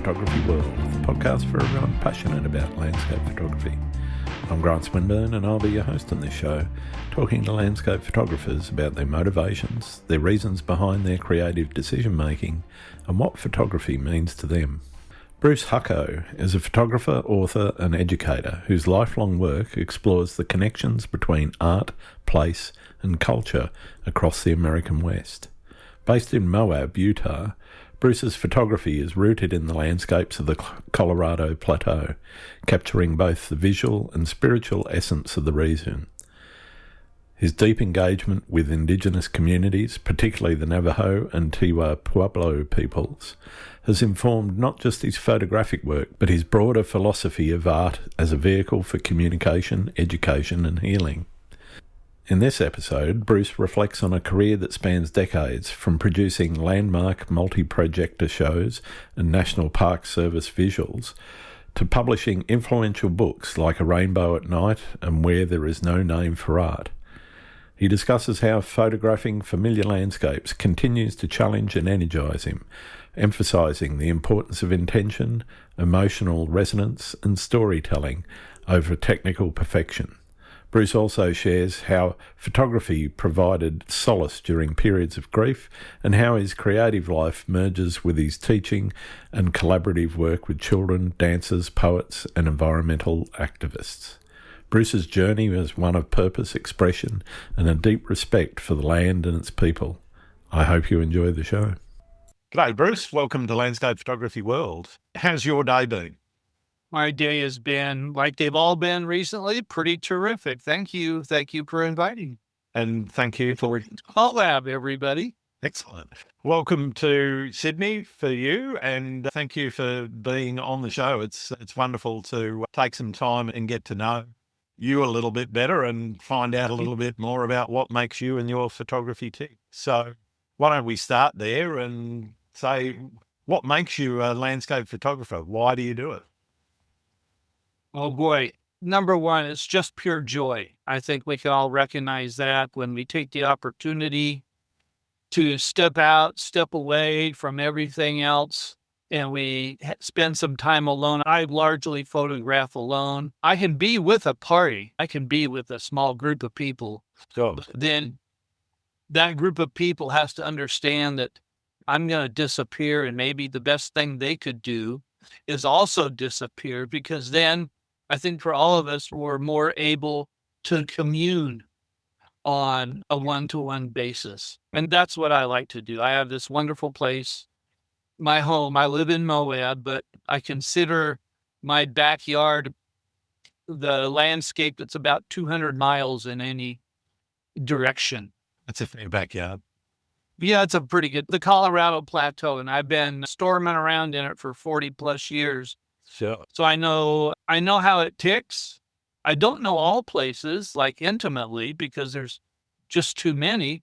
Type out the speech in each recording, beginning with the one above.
Photography World, the podcast for everyone passionate about landscape photography. I'm Grant Swinburne and I'll be your host on this show, talking to landscape photographers about their motivations, their reasons behind their creative decision making, and what photography means to them. Bruce Hucko is a photographer, author and educator whose lifelong work explores the connections between art, place and culture across the American West. Based in Moab, Utah, Bruce's photography is rooted in the landscapes of the Colorado Plateau, capturing both the visual and spiritual essence of the region. His deep engagement with Indigenous communities, particularly the Navajo and Tewa Pueblo peoples, has informed not just his photographic work, but his broader philosophy of art as a vehicle for communication, education and healing. In this episode, Bruce reflects on a career that spans decades, from producing landmark multi-projector shows and National Park Service visuals, to publishing influential books like A Rainbow at Night and Where There Is No Name for Art. He discusses how photographing familiar landscapes continues to challenge and energize him, emphasizing the importance of intention, emotional resonance and storytelling over technical perfection. Bruce also shares how photography provided solace during periods of grief and how his creative life merges with his teaching and collaborative work with children, dancers, poets and environmental activists. Bruce's journey is one of purpose, expression and a deep respect for the land and its people. I hope you enjoy the show. G'day Bruce, welcome to Landscape Photography World. How's your day been? My day has been, like they've all been recently, pretty terrific. Thank you. Thank you for inviting. And thank you for Moab, everybody. Excellent. Welcome to Sydney for you, and thank you for being on the show. It's wonderful to take some time and get to know you a little bit better and find out a little bit more about what makes you and your photography tick. So why don't we start there and say, what makes you a landscape photographer? Why do you do it? Oh boy. Number one, it's just pure joy. I think we can all recognize that when we take the opportunity to step out, step away from everything else, and we spend some time alone. I largely photograph alone. I can be with a party. I can be with a small group of people. So Then that group of people has to understand that I'm going to disappear, and maybe the best thing they could do is also disappear, because then I think for all of us, we're more able to commune on a one-to-one basis. And that's what I like to do. I have this wonderful place, my home. I live in Moab, but I consider my backyard the landscape that's about 200 miles in any direction. that's a fair backyard. Yeah, it's a pretty good, the Colorado Plateau, and I've been storming around in it for 40 plus years. Sure. So I know how it ticks. I don't know all places like intimately because there's just too many.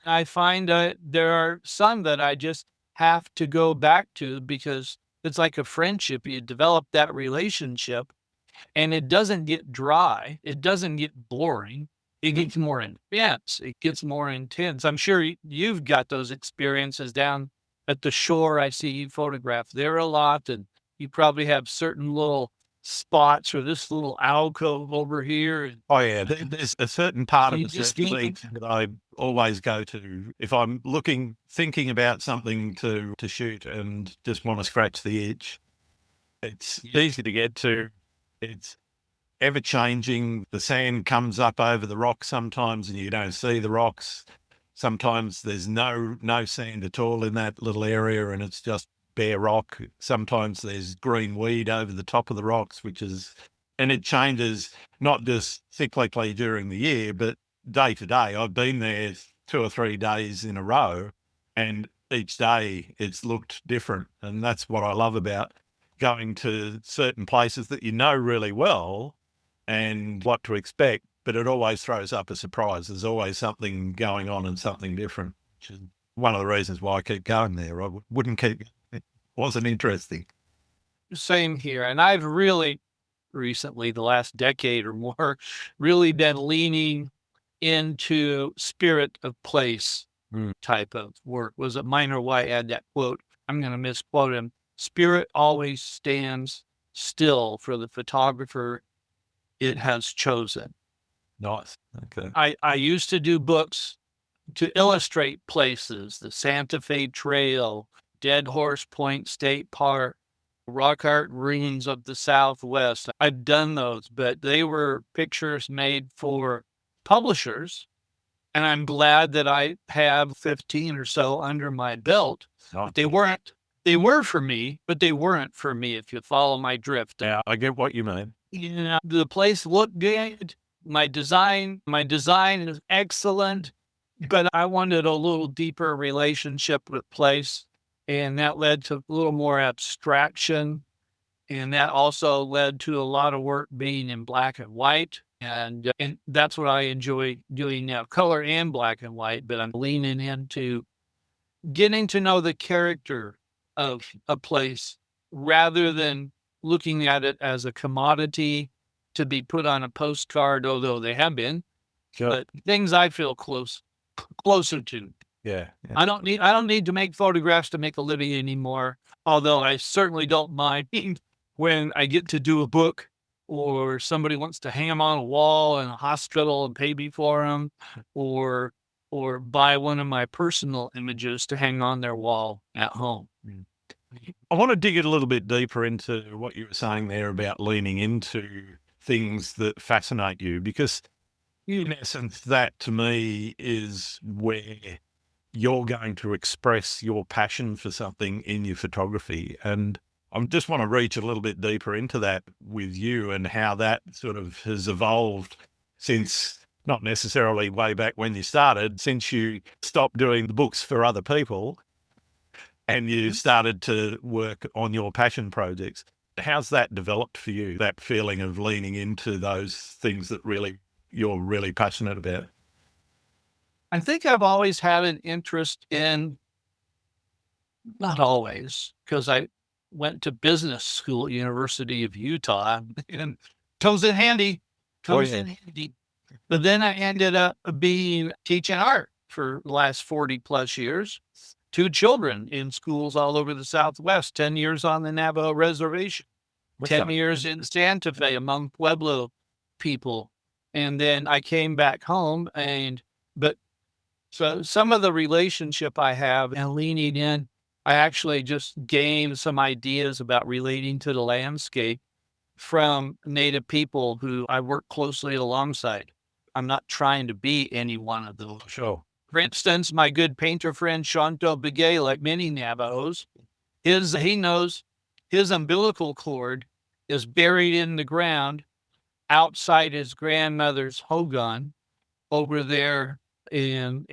I find that there are some that I just have to go back to because it's like a friendship. You develop that relationship and it doesn't get dry. It doesn't get boring. It gets more intense. It gets more intense. I'm sure you've got those experiences down at the shore. I see you photograph there a lot, and you probably have certain little spots or this little alcove over here. Oh yeah, there's a certain part of You the just beach that I always go to if I'm thinking about something to shoot and just want to scratch the itch. It's easy to get to. It's ever changing. The sand comes up over the rocks sometimes and you don't see the rocks. Sometimes there's no sand at all in that little area and it's just bare rock. Sometimes there's green weed over the top of the rocks, and it changes not just cyclically during the year, but day to day. I've been there 2 or 3 days in a row and each day it's looked different. And that's what I love about going to certain places that you know really well and what to expect, but it always throws up a surprise. There's always something going on and something different, which is one of the reasons why I keep going there. I wouldn't keep, it wasn't interesting. Same here. And I've really recently, the last decade or more, really been leaning into spirit of place type of work. Was it Minor White had that quote? I'm going to misquote him. spirit always stands still for the photographer it has chosen. Nice. Okay. I used to do books to illustrate places, the Santa Fe Trail, Dead Horse Point State Park, rock art ruins of the Southwest. I've done those, but they were pictures made for publishers. And I'm glad that I have 15 or so under my belt. Nice. But they were for me, but they weren't for me, if you follow my drift. Yeah, I get what you mean. The place looked good. My design is excellent, but I wanted a little deeper relationship with place. And that led to a little more abstraction. And that also led to a lot of work being in black and white. And that's what I enjoy doing now, color and black and white, but I'm leaning into getting to know the character of a place rather than looking at it as a commodity to be put on a postcard, although they have been, Sure. but things I feel closer to. Yeah. I don't need to make photographs to make a living anymore, although I certainly don't mind when I get to do a book or somebody wants to hang them on a wall in a hospital and pay me for them, or buy one of my personal images to hang on their wall at home. I want to dig a little bit deeper into what you were saying there about leaning into things that fascinate you, because in essence, that to me is where you're going to express your passion for something in your photography. And I just want to reach a little bit deeper into that with you and how that sort of has evolved since, not necessarily way back when you started, since you stopped doing the books for other people and you started to work on your passion projects. How's that developed for you, that feeling of leaning into those things that you're really passionate about? I think I've always had an interest in, not always, because I went to business school at University of Utah, and comes in handy. But then I ended up teaching art for the last 40 plus years. 2 children in schools all over the Southwest, 10 years on the Navajo reservation, 10 years in Santa Fe among Pueblo people. And then I came back home so some of the relationship I have and leaning in, I actually just gained some ideas about relating to the landscape from Native people who I work closely alongside. I'm not trying to be any one of those. Sure. For instance, my good painter friend, Shanto Begay, like many Navajos, he knows his umbilical cord is buried in the ground outside his grandmother's hogan over there in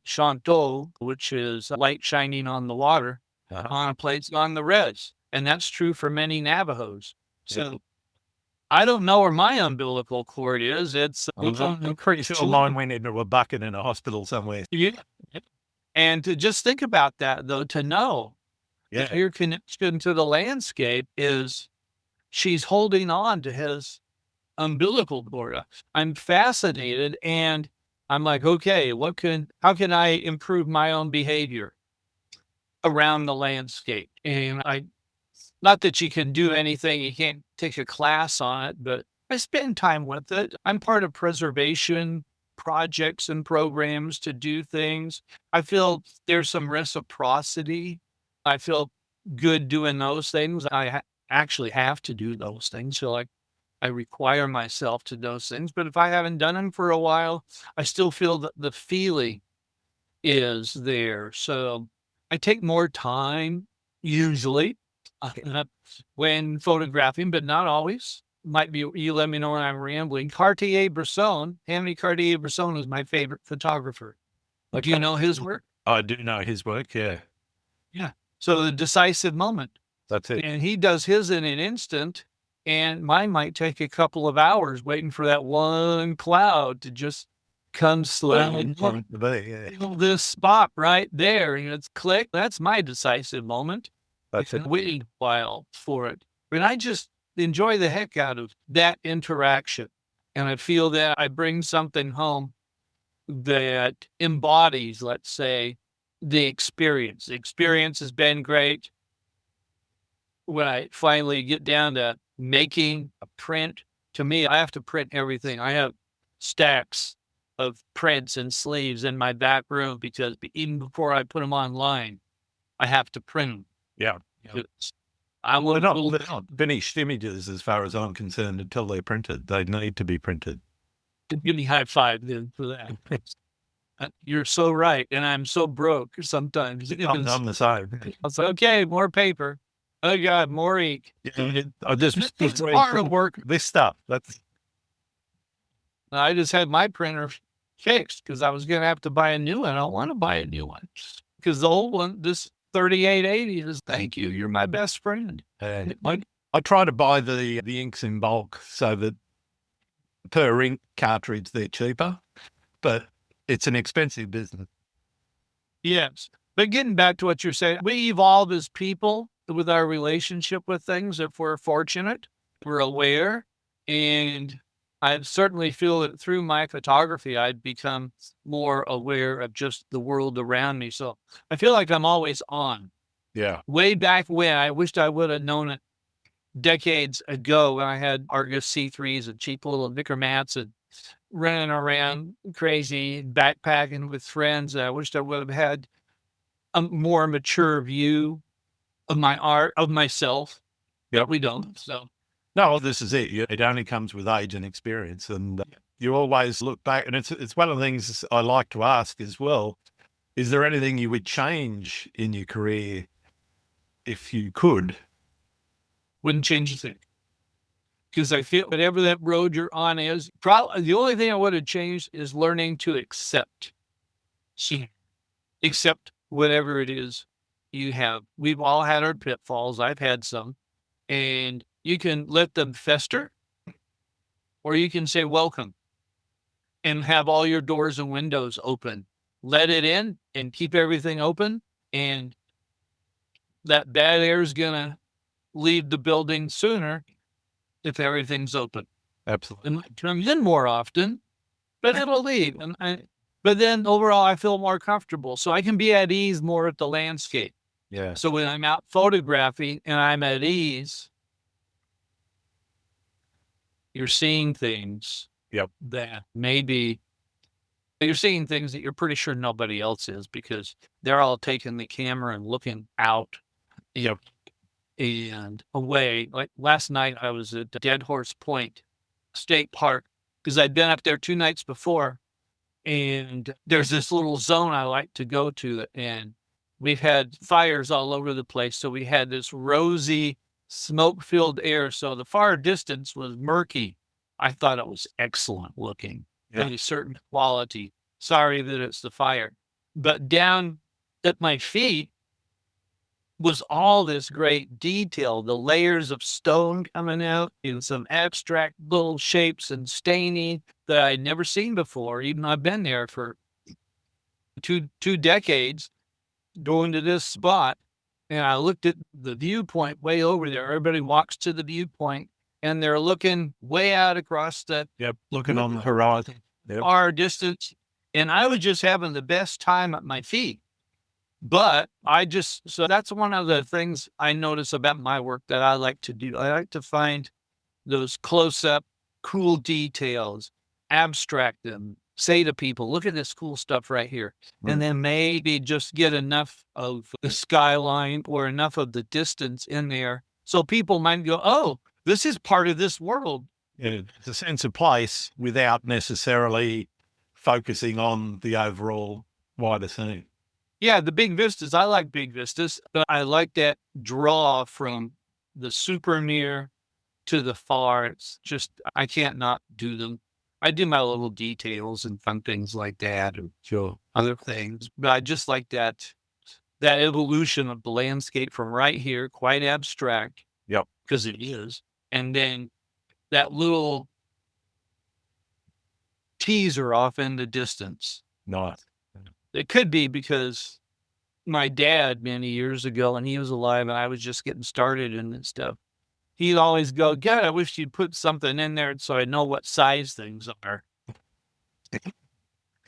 Shanto, which is light shining on the water, on a place on the res. And that's true for many Navajos. So I don't know where my umbilical cord is. It's mine went into a bucket in a hospital somewhere. Yeah. And to just think about that, though, to know that your connection to the landscape is she's holding on to his umbilical cord. I'm fascinated, and I'm like, okay, how can I improve my own behavior around the landscape? And not that you can do anything, you can't take a class on it, but I spend time with it. I'm part of preservation projects and programs to do things. I feel there's some reciprocity. I feel good doing those things. I actually have to do those things. So I require myself to do those things. But if I haven't done them for a while, I still feel that the feeling is there. So I take more time usually when photographing, but not always. Might be, you let me know when I'm rambling. Henry Cartier-Bresson is my favorite photographer. Do you know his work? I do know his work, yeah. Yeah. So the decisive moment. That's it. And he does his in an instant, and mine might take a couple of hours waiting for that one cloud to just come slowly. This spot right there, and it's click. That's my decisive moment. That's it. Waiting a while for it. And I just enjoy the heck out of that interaction. And I feel that I bring something home that embodies, let's say, the experience. The experience has been great. when I finally get down to making a print, to me, I have to print everything. I have stacks of prints and sleeves in my back room because even before I put them online, I have to print them. Yeah. I Well, will they're not finished images as far as I'm concerned until they're printed. They need to be printed. give me high five then for that. You're so right. And I'm so broke sometimes. I'm the same. I was like, okay, more paper. Oh God, more ink. I just It's hard work. This stuff. I just had my printer fixed because I was going to have to buy a new one. I don't want to buy a new one because the old one, this 3880 is, thank you. You're my best friend. I try to buy the inks in bulk so that per ink cartridge they're cheaper, but it's an expensive business. Yes. But getting back to what you're saying, we evolve as people with our relationship with things. If we're fortunate, we're aware. And I certainly feel that through my photography, I've become more aware of just the world around me. So I feel like I'm always on. Yeah. Way back when, I wished I would have known it decades ago when I had Argus C3s and cheap little Vicar mats and running around crazy, backpacking with friends. I wished I would have had a more mature view of my art, of myself. Yep. We don't. So no, this is it. It only comes with age and experience, and you always look back. And it's one of the things I like to ask as well. Is there anything you would change in your career if you could? Wouldn't change a thing. Because I feel whatever that road you're on is, probably the only thing I would have changed is learning to accept. Accept whatever it is you have. We've all had our pitfalls. I've had some. And you can let them fester, or you can say welcome and have all your doors and windows open. Let it in and keep everything open. And that bad air is going to leave the building sooner if everything's open. Absolutely. It comes in more often, but it'll leave. But then overall, I feel more comfortable. So I can be at ease more at the landscape. Yeah. So when I'm out photographing and I'm at ease, you're seeing things that maybe you're seeing things that you're pretty sure nobody else is because they're all taking the camera and looking out. And away. Like last night, I was at Dead Horse Point State Park because I'd been up there 2 nights before. And there's this little zone I like to go to. And we've had fires all over the place. So we had this rosy, smoke-filled air. So the far distance was murky. I thought it was excellent looking. A certain quality. Sorry that it's the fire. But down at my feet was all this great detail, the layers of stone coming out in some abstract little shapes and staining that I'd never seen before. Even I've been there for two decades going to this spot. And I looked at the viewpoint way over there. Everybody walks to the viewpoint and they're looking way out across the looking on the horizon. Far distance. And I was just having the best time at my feet. But so that's one of the things I notice about my work that I like to do. I like to find those close up, cool details, abstract them, say to people, look at this cool stuff right here. And then maybe just get enough of the skyline or enough of the distance in there. So people might go, oh, this is part of this world. It's a sense of place without necessarily focusing on the overall wider scene. Yeah, the big vistas. I like big vistas, but I like that draw from the super near to the far. It's just, I can't not do them. I do my little details and fun things like that or other things, but I just like that evolution of the landscape from right here, quite abstract. Because it is. And then that little teaser off in the distance. Nice. It could be because my dad many years ago, and he was alive and I was just getting started and stuff, he'd always go, God, I wish you'd put something in there so I know what size things are.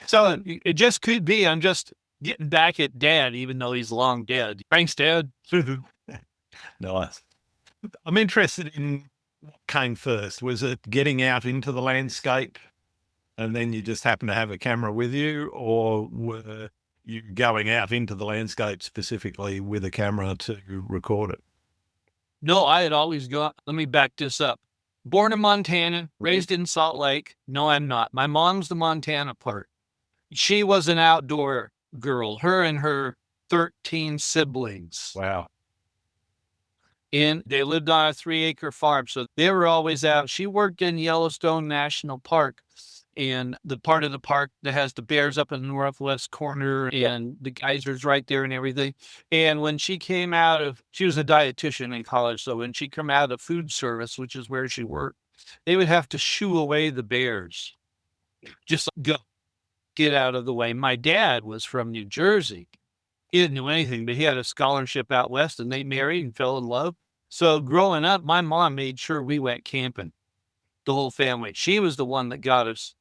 So it just could be I'm just getting back at Dad, even though he's long dead. Thanks, Dad. Nice. I'm interested in what came first. Was it getting out into the landscape and then you just happened to have a camera with you, or were you going out into the landscape specifically with a camera to record it? No, I had always got, let me back this up. Born in Montana, raised in Salt Lake. No, I'm not. My mom's the Montana part. She was an outdoor girl, her and her 13 siblings. Wow. And they lived on a 3-acre farm. So they were always out. She worked in Yellowstone National Park, and the part of the park that has the bears up in the northwest corner and the geysers right there and everything. And when she came out of, she was a dietitian in college. So when she came out of food service, which is where she worked, they would have to shoo away the bears. Just go, get out of the way. My dad was from New Jersey. He didn't know anything, but he had a scholarship out west and they married and fell in love. So growing up, my mom made sure we went camping, the whole family. She was the one that got us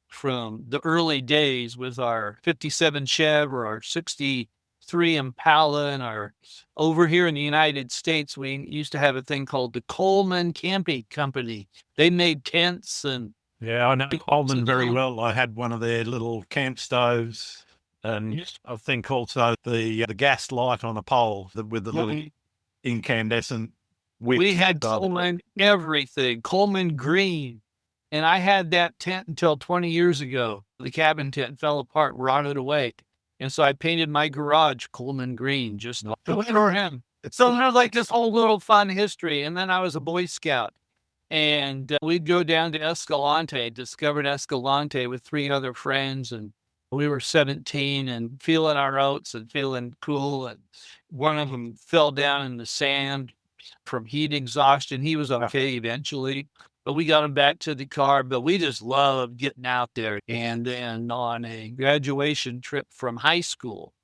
from the early days with our 57 Chev or our 63 Impala and our, over here in the United States, we used to have a thing called the Coleman Camping Company. They made tents and. Yeah, I know Coleman very well. I had one of their little camp stoves, and I think also the gas light on a pole with the little incandescent wick. We had Coleman everything, Coleman green. And I had that tent until 20 years ago. The cabin tent fell apart, rotted away. And so I painted my garage Coleman green, just for him. So there's like this whole little fun history. And then I was a Boy Scout. And we'd go down to Escalante, discovered Escalante with 3 other friends. And we were 17 and feeling our oats and feeling cool. And one of them fell down in the sand from heat exhaustion. He was okay eventually, but we got him back to the car. But we just loved getting out there. And then on a graduation trip from high school,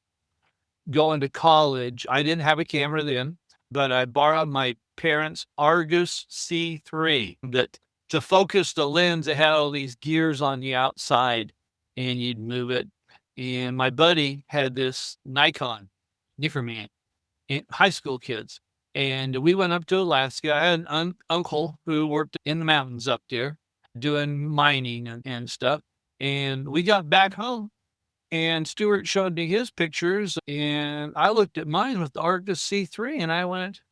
going to college, I didn't have a camera then, but I borrowed my parents' Argus C3 that to focus the lens, it had all these gears on the outside and you'd move it. And my buddy had this Nikon, different high school kids. And we went up to Alaska. I had an uncle who worked in the mountains up there doing mining and stuff. And we got back home and Stuart showed me his pictures and I looked at mine with the Arctis C3 and I went,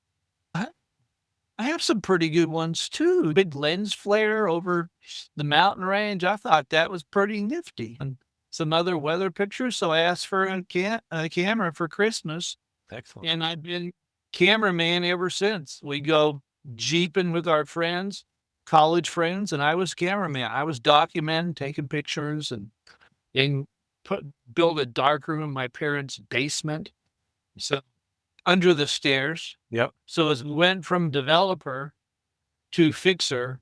I have some pretty good ones too. Big lens flare over the mountain range. I thought that was pretty nifty. And some other weather pictures. So I asked for a camera for Christmas. Excellent. And I've been cameraman ever since. We go jeeping with our friends, college friends, and I was cameraman. I was documenting, taking pictures, and build a darkroom in my parents' basement. So under the stairs. Yep. So as we went from developer to fixer,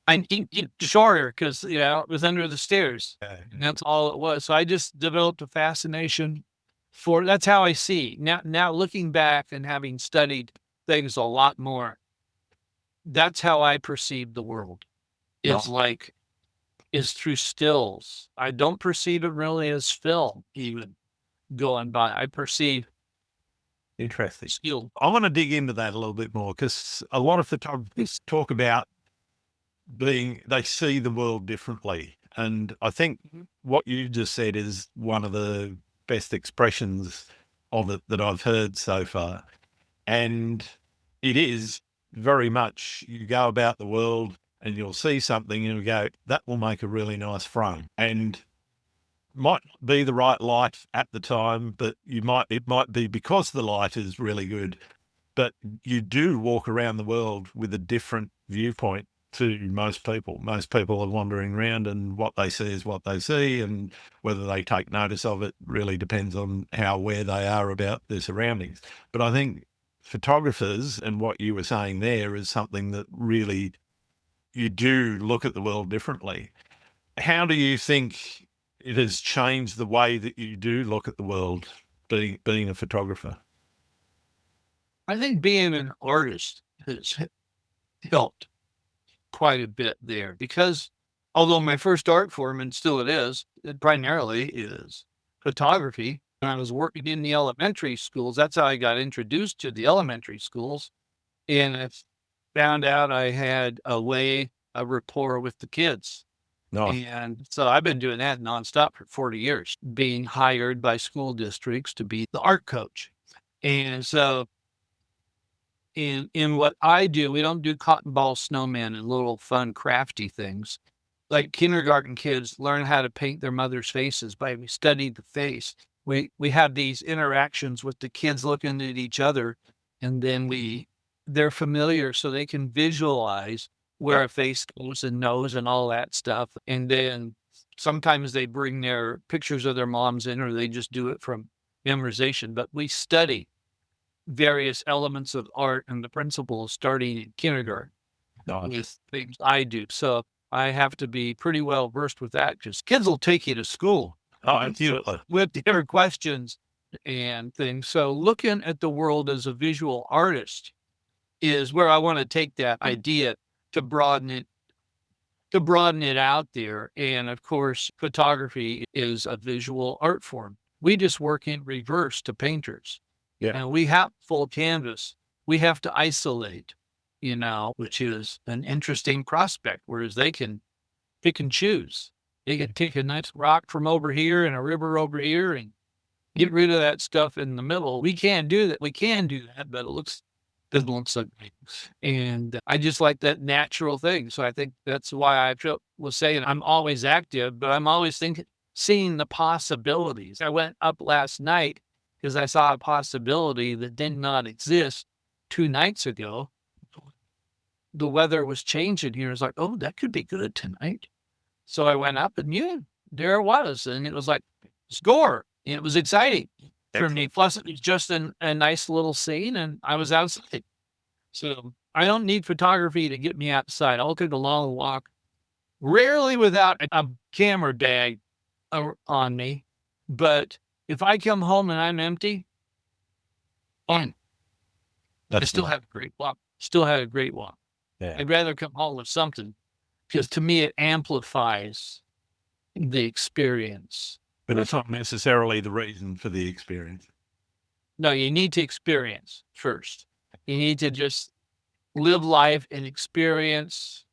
I keep shorter because it was under the stairs. And that's all it was. So I just developed a fascination for, that's how I see now looking back and having studied things a lot more. That's how I perceive the world. It's is through stills. I don't perceive it really as film even going by. I perceive. Interesting. Skill. I want to dig into that a little bit more because a lot of photographers talk about they see the world differently. And I think what you just said is one of the best expressions of it that I've heard so far. And it is very much, you go about the world and you'll see something and you go, that will make a really nice frame. And might be the right light at the time, but it might be because the light is really good, but you do walk around the world with a different viewpoint to most people. Most people are wandering around and what they see is what they see, and whether they take notice of it really depends on how aware they are about their surroundings. But I think photographers, and what you were saying there, is something that really, you do look at the world differently. How do you think it has changed the way that you do look at the world, being a photographer? I think being an artist has helped quite a bit there because although my first art form, and still it primarily is photography, When I was working in the elementary schools, that's how I got introduced to the elementary schools. And I found out I had a rapport with the kids. Nice. And so I've been doing that nonstop for 40 years, being hired by school districts to be the art coach. And so in what I do, we don't do cotton ball snowmen and little fun crafty things. Like kindergarten kids learn how to paint their mother's faces by we study the face. We have these interactions with the kids looking at each other, and then they're familiar so they can visualize where a face goes and nose and all that stuff. And then sometimes they bring their pictures of their moms in, or they just do it from memorization. But we study various elements of art and the principles starting in kindergarten with things I do. So I have to be pretty well versed with that because kids will take you to school with their questions and things. So looking at the world as a visual artist is where I want to take that idea to broaden it out there. And of course, photography is a visual art form. We just work in reverse to painters. Yeah. And we have full canvas. We have to isolate, which is an interesting prospect, whereas they can pick and choose. They can take a nice rock from over here and a river over here and get rid of that stuff in the middle. We can do that. We can do that, but doesn't look so great. And I just like that natural thing. So I think that's why I was saying I'm always active, but I'm always seeing the possibilities. I went up last night because I saw a possibility that did not exist 2 nights ago. The weather was changing here. It's like, oh, that could be good tonight. So I went up and there it was. And it was like, score. And it was exciting for me. Plus, it was just a nice little scene and I was outside. So I don't need photography to get me outside. I'll take a long walk, rarely without a camera bag on me. But if I come home and I'm empty, fine. I still have a great walk. Yeah. I'd rather come home with something because to me, it amplifies the experience. But it's not necessarily the reason for the experience. No, you need to experience first. You need to just live life and experience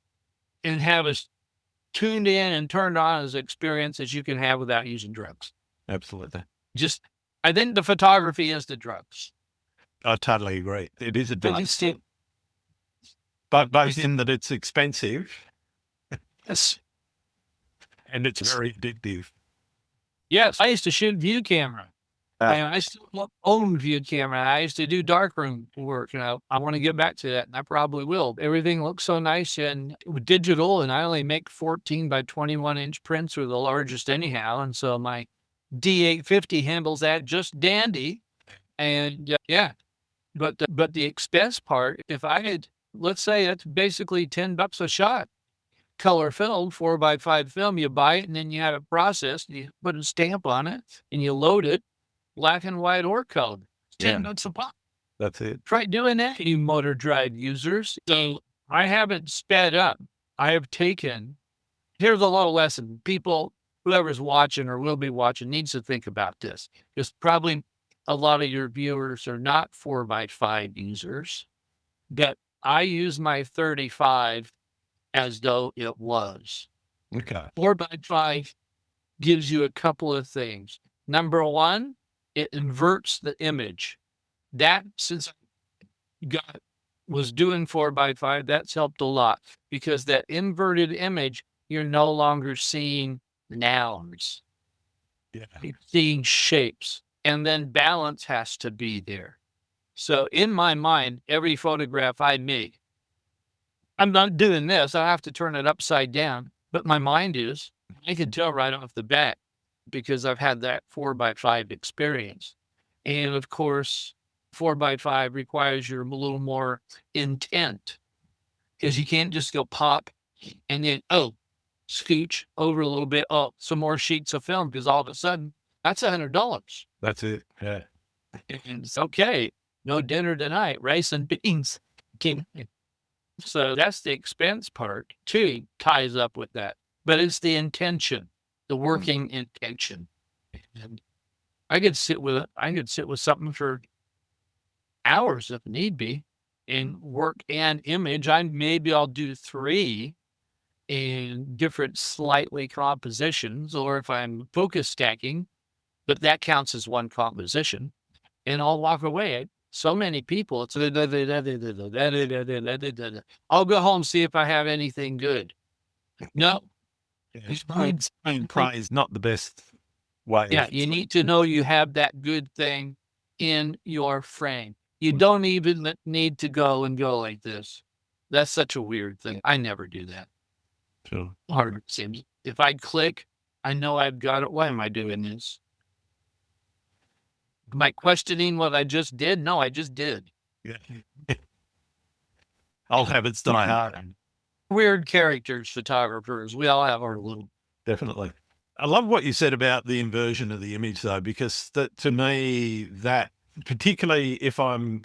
and have as tuned in and turned on as experience as you can have without using drugs. Absolutely. I think the photography is the drugs. I totally agree. It is a drug. But both in that it's expensive. Yes. And it's very addictive. Yes. I used to shoot view camera. I still own view camera. I used to do darkroom work. I want to get back to that, and I probably will. Everything looks so nice and digital, and I only make 14 by 21 inch prints are the largest anyhow. And so my D850 handles that just dandy. And but the expense part, if I had, let's say it's basically $10 a shot. Color film, 4x5 film, you buy it and then you have it processed, you put a stamp on it and you load it, black and white or colored. $10 a pop. That's it. Try doing that, you motor drive users. So I haven't sped up. I have taken, here's a little lesson. People, whoever's watching or will be watching needs to think about this. Because probably a lot of your viewers are not 4x5 users, but I use my 35 as though it was. Okay. 4x5 gives you a couple of things. Number one, it inverts the image. That, since I was doing 4x5, that's helped a lot because that inverted image, you're no longer seeing nouns. Yeah. You're seeing shapes. And then balance has to be there. So in my mind, every photograph I make, I'm not doing this. I have to turn it upside down, but my mind is. I can tell right off the bat because I've had that 4x5 experience. And of course, 4x5 requires a little more intent because you can't just go pop and then, scooch over a little bit. Oh, some more sheets of film because all of a sudden that's $100. That's it. Yeah. And it's okay. No dinner tonight. Rice and beans. So that's the expense part too, ties up with that. But it's the intention, the working intention. And I could sit with it. I could sit with something for hours if need be and work an image. I'll do 3 in different slightly compositions, or if I'm focus stacking, but that counts as one composition, and I'll walk away. So many people, it's I'll go home, see if I have anything good. No. And pray is not the best way. Yeah, you need to know you have that good thing in your frame. You don't even need to go like this. That's such a weird thing. I never do that. Sure. Hard it seems. If I click, I know I've got it. Why am I doing this? Am I questioning what I just did? No, I just did. Yeah. Old habits die hard. Weird characters, photographers. We all have our little. Definitely. I love what you said about the inversion of the image, though, because that, to me, that particularly if I'm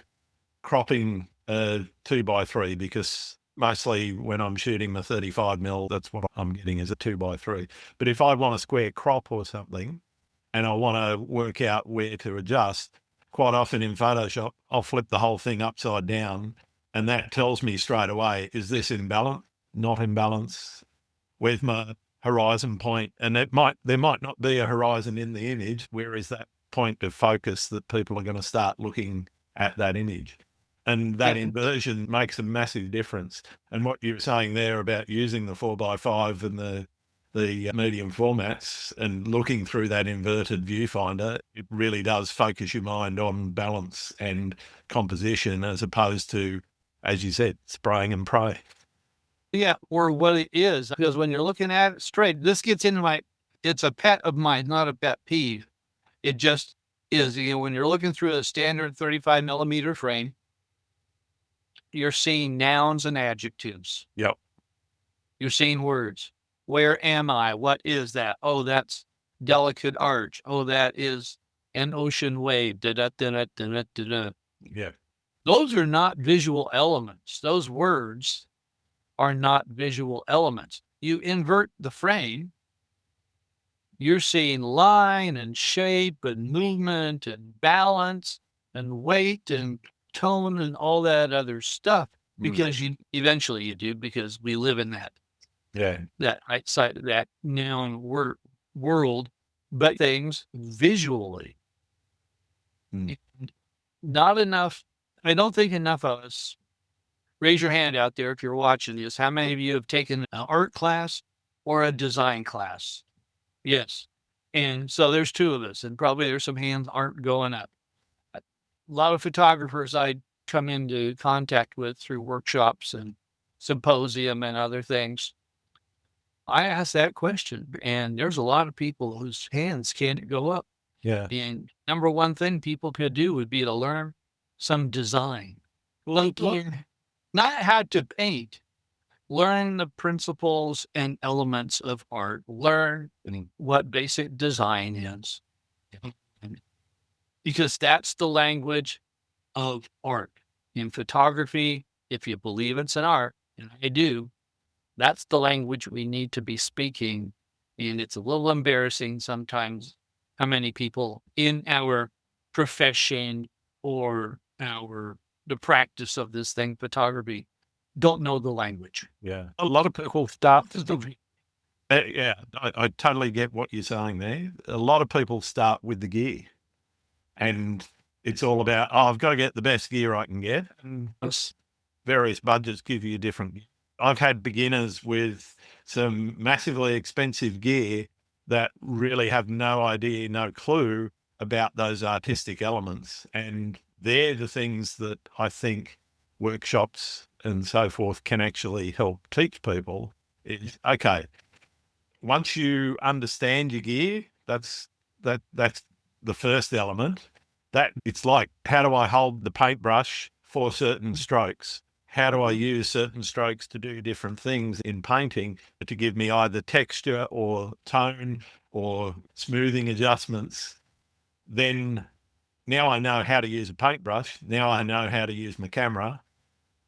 cropping a 2x3, because mostly when I'm shooting my 35mm, that's what I'm getting is a 2x3. But if I want a square crop or something, and I want to work out where to adjust, quite often in Photoshop, I'll flip the whole thing upside down, and that tells me straight away, is this in balance? Not in balance? Where's my horizon point? And there might not be a horizon in the image. Where is that point of focus that people are going to start looking at that image? And that inversion makes a massive difference. And what you were saying there about using the 4x5 and the medium formats and looking through that inverted viewfinder, it really does focus your mind on balance and composition as opposed to, as you said, spraying and pray. Yeah, or what it is, because when you're looking at it straight, this gets into it's a pet of mine, not a pet peeve. It just is. When you're looking through a standard 35mm frame, you're seeing nouns and adjectives. Yep. You're seeing words. Where am I? What is that? Oh, that's delicate arch. Oh, that is an ocean wave. Yeah. Those are not visual elements. Those words are not visual elements. You invert the frame, you're seeing line and shape and movement and balance and weight and tone and all that other stuff, because eventually you do, because we live in that outside that noun world, but things visually. Not enough. I don't think enough of us. Raise your hand out there if you're watching this. How many of you have taken an art class or a design class? Yes. And so there's 2 of us, and probably there's some hands aren't going up. A lot of photographers I come into contact with through workshops and symposium and other things, I ask that question, and there's a lot of people whose hands can't go up. Yeah. And number one thing people could do would be to learn some design. Not how to paint, learn the principles and elements of art, learn what basic design is, because that's the language of art. In photography, if you believe it's an art, and I do, that's the language we need to be speaking. And it's a little embarrassing sometimes how many people in our profession or the practice of this thing, photography, don't know the language. Yeah. A lot of people start. Yeah, I totally get what you're saying there. A lot of people start with the gear, and it's all about, I've got to get the best gear I can get. And various budgets give you different gear. I've had beginners with some massively expensive gear that really have no idea, no clue about those artistic elements. And they're the things that I think workshops and so forth can actually help teach people is, okay, once you understand your gear, that's the first element. That it's like, how do I hold the paintbrush for certain strokes? How do I use certain strokes to do different things in painting to give me either texture or tone or smoothing adjustments? Then now I know how to use a paintbrush. Now I know how to use my camera.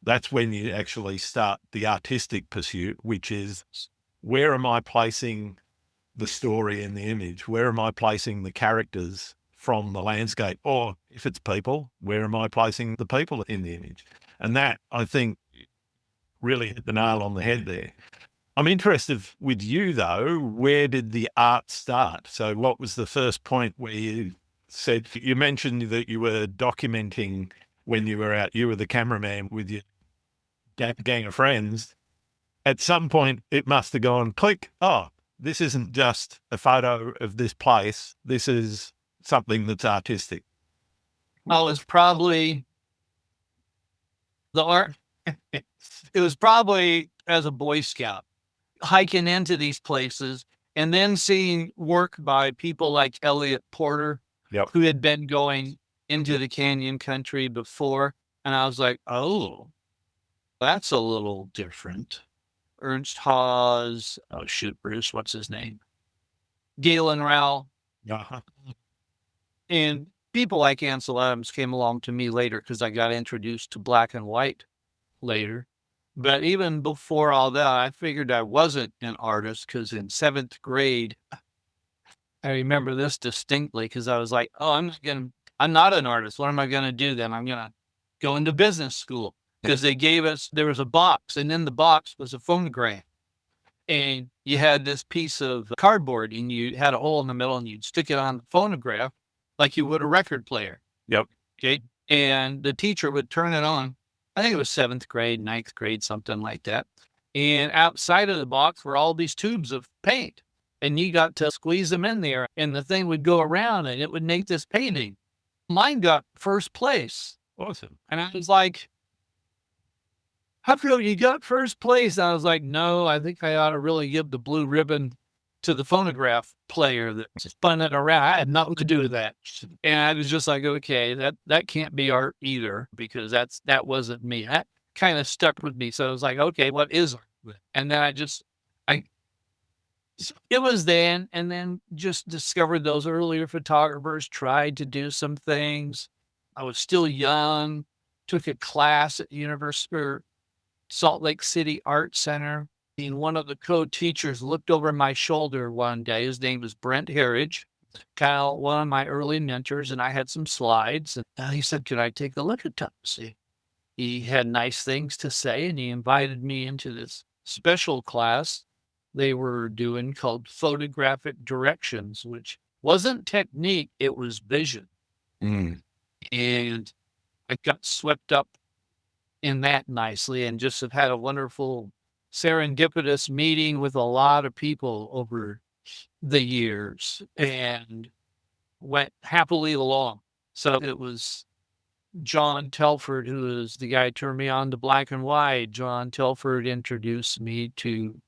That's when you actually start the artistic pursuit, which is, where am I placing the story in the image? Where am I placing the characters from the landscape? Or if it's people, where am I placing the people in the image? And that, I think, really hit the nail on the head there. I'm interested with you, though, where did the art start? So what was the first point where you said, you mentioned that you were documenting when you were out, you were the cameraman with your gang of friends. At some point, it must have gone click. Oh, this isn't just a photo of this place. This is something that's artistic. Well, it's probably the art. It was probably as a Boy Scout, hiking into these places and then seeing work by people like Elliot Porter, who had been going into the canyon country before. And I was like, oh, that's a little different. Ernst Haas, oh shoot, Bruce, what's his name? Galen Rowell. Uh-huh. And people like Ansel Adams came along to me later because I got introduced to black and white later. But even before all that, I figured I wasn't an artist because in 7th grade, I remember this distinctly because I was like, oh, I'm not an artist. What am I going to do then? I'm going to go into business school because there was a box, and in the box was a phonograph. And you had this piece of cardboard and you had a hole in the middle and you'd stick it on the phonograph like you would a record player. Yep. Okay. And the teacher would turn it on. I think it was 7th grade, 9th grade, something like that. And outside of the box were all these tubes of paint. And you got to squeeze them in there and the thing would go around and it would make this painting. Mine got first place. Awesome. And I was like, Hucko, you got first place. I was like, no, I think I ought to really give the blue ribbon to the phonograph player that spun it around. I had nothing to do with that. And I was just like, okay, that can't be art either because that wasn't me. That kind of stuck with me. So I was like, okay, what is art? And then it was then, and then just discovered those earlier photographers, tried to do some things. I was still young, took a class at Salt Lake City Art Center. And one of the co-teachers looked over my shoulder one day. His name was Brent Harridge, one of my early mentors, and I had some slides. And he said, could I take a look at them? See, he had nice things to say, and he invited me into this special class they were doing called photographic directions, which wasn't technique, it was vision. And I got swept up in that nicely and just have had a wonderful serendipitous meeting with a lot of people over the years and went happily along. So it was John Telford, who is the guy who turned me on to black and white. John Telford introduced me to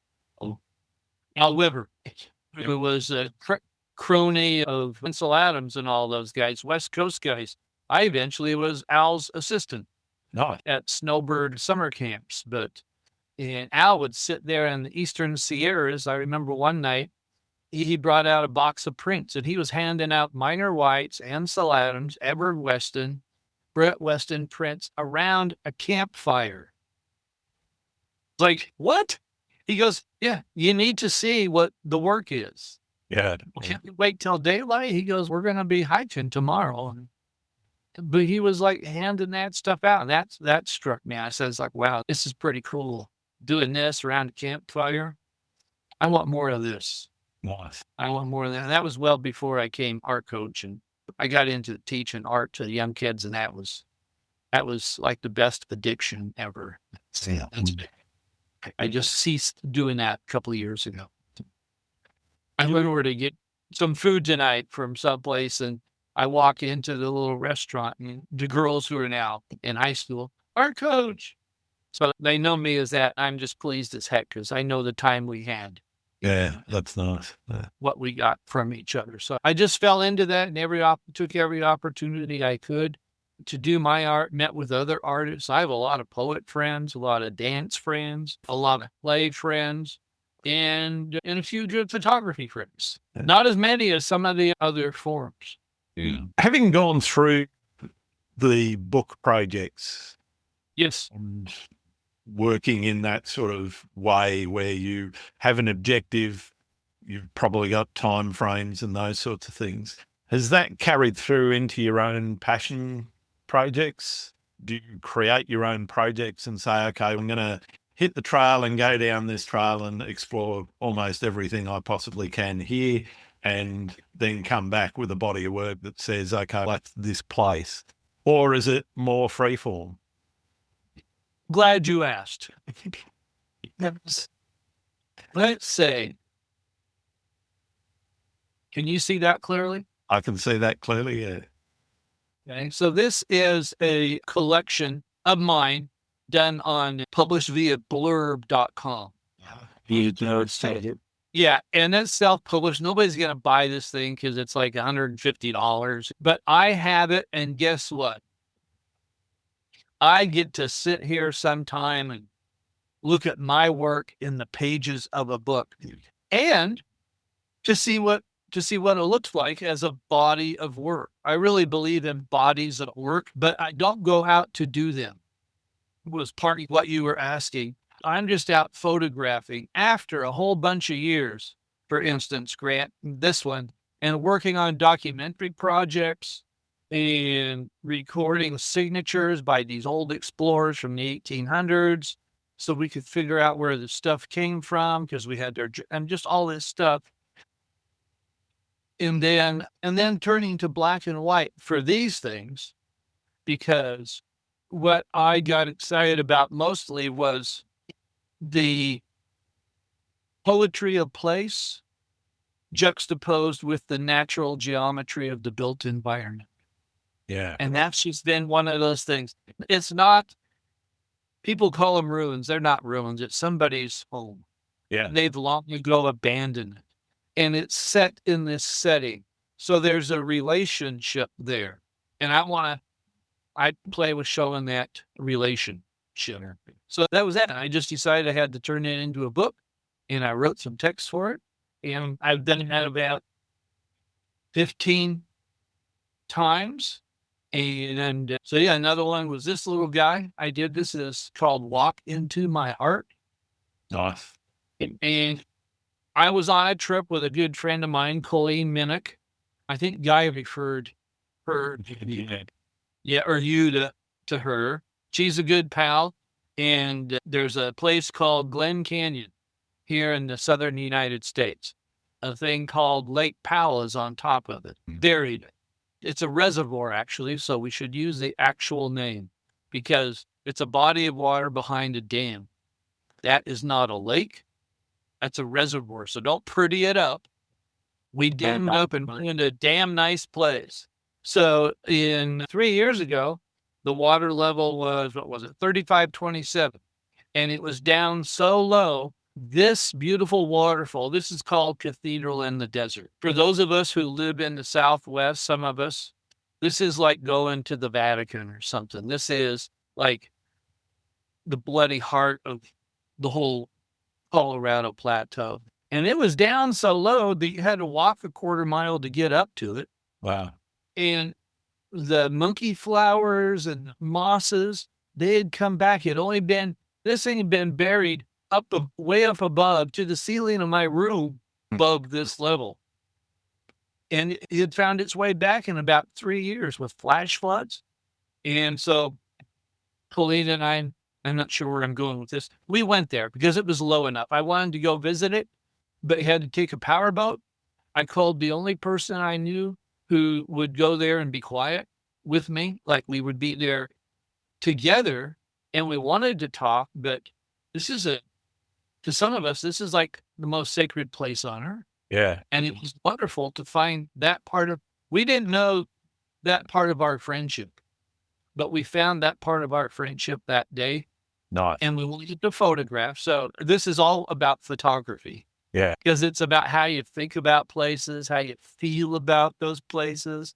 Al Weber, who was a crony of Ansel Adams and all those guys, West Coast guys. I eventually was Al's assistant at Snowbird summer camps, and Al would sit there in the Eastern Sierras. I remember one night he brought out a box of prints and he was handing out Minor Whites, Ansel Adams, Edward Weston, Brett Weston prints around a campfire. Like, what? He goes, yeah, you need to see what the work is. Yeah. Well, can't we wait till daylight? He goes, we're going to be hiking tomorrow. But he was like handing that stuff out. And that struck me. I said, like, wow, this is pretty cool. Doing this around a campfire. I want more of this. Nice. I want more of that. And that was well before I came art coach. And I got into teaching art to young kids. And that was like the best addiction ever. Yeah. I just ceased doing that a couple of years ago. I went over to get some food tonight from someplace, and I walk into the little restaurant, and the girls who are now in high school, art coach. So they know me as that. I'm just pleased as heck because I know the time we had. Yeah, that's nice. Yeah. What we got from each other. So I just fell into that and took every opportunity I could to do my art, met with other artists. I have a lot of poet friends, a lot of dance friends, a lot of play friends, and a few good photography friends. Yeah. Not as many as some of the other forms. Yeah. Having gone through the book projects, yes, and working in that sort of way where you have an objective, you've probably got time frames and those sorts of things. Has that carried through into your own passion projects? Do you create your own projects and say, okay, I'm going to hit the trail and go down this trail and explore almost everything I possibly can here, and then come back with a body of work that says, okay, that's this place? Or is it more freeform? Glad you asked. Let's say, can you see that clearly? I can see that clearly, yeah. Okay, so this is a collection of mine done on published via blurb.com. You know, it's Yeah, and it's self-published. Nobody's going to buy this thing because it's like $150. But I have it, and guess what? I get to sit here sometime and look at my work in the pages of a book, and to see what it looks like as a body of work. I really believe in bodies of work, but I don't go out to do them. It was part of what you were asking. I'm just out photographing after a whole bunch of years, for instance, Grant, this one, and working on documentary projects and recording signatures by these old explorers from the 1800s so we could figure out where the stuff came from because we had and just all this stuff. And then turning to black and white for these things, because what I got excited about mostly was the poetry of place juxtaposed with the natural geometry of the built environment. Yeah. And that's just been one of those things. It's not, people call them ruins. They're not ruins. It's somebody's home. Yeah. They've long ago abandoned it. And it's set in this setting. So there's a relationship there. And I play with showing that relationship. So that was that. I just decided I had to turn it into a book, and I wrote some text for it. And I've done that about 15 times. And so, yeah, another one was this little guy. I did this. Is called Walk Into My Heart. Nice. And I was on a trip with a good friend of mine, Colleen Minnick. I think Guy referred her, or you to her. She's a good pal. And there's a place called Glen Canyon here in the southern United States. A thing called Lake Powell is on top of it, buried. It's a reservoir, actually, so we should use the actual name because it's a body of water behind a dam. That is not a lake. That's a reservoir, so don't pretty it up. We dammed up and put in a damn nice place. So 3 years ago, the water level was, 3527. And it was down so low, this beautiful waterfall, this is called Cathedral in the Desert. For those of us who live in the Southwest, some of us, this is like going to the Vatican or something. This is like the bloody heart of the whole Colorado Plateau. And it was down so low that you had to walk a quarter mile to get up to it. Wow. And the monkey flowers and mosses, they had come back. This thing had been buried way up above to the ceiling of my room above this level. And it had found its way back in about 3 years with flash floods. And so Colleen and I'm not sure where I'm going with this. We went there because it was low enough. I wanted to go visit it, but had to take a power boat. I called the only person I knew who would go there and be quiet with me. Like we would be there together and we wanted to talk, but to some of us, this is like the most sacred place on earth. Yeah. And it was wonderful to find we didn't know that part of our friendship, but we found that part of our friendship that day. Nice. And we wanted to photograph. So this is all about photography. Yeah. Because it's about how you think about places, how you feel about those places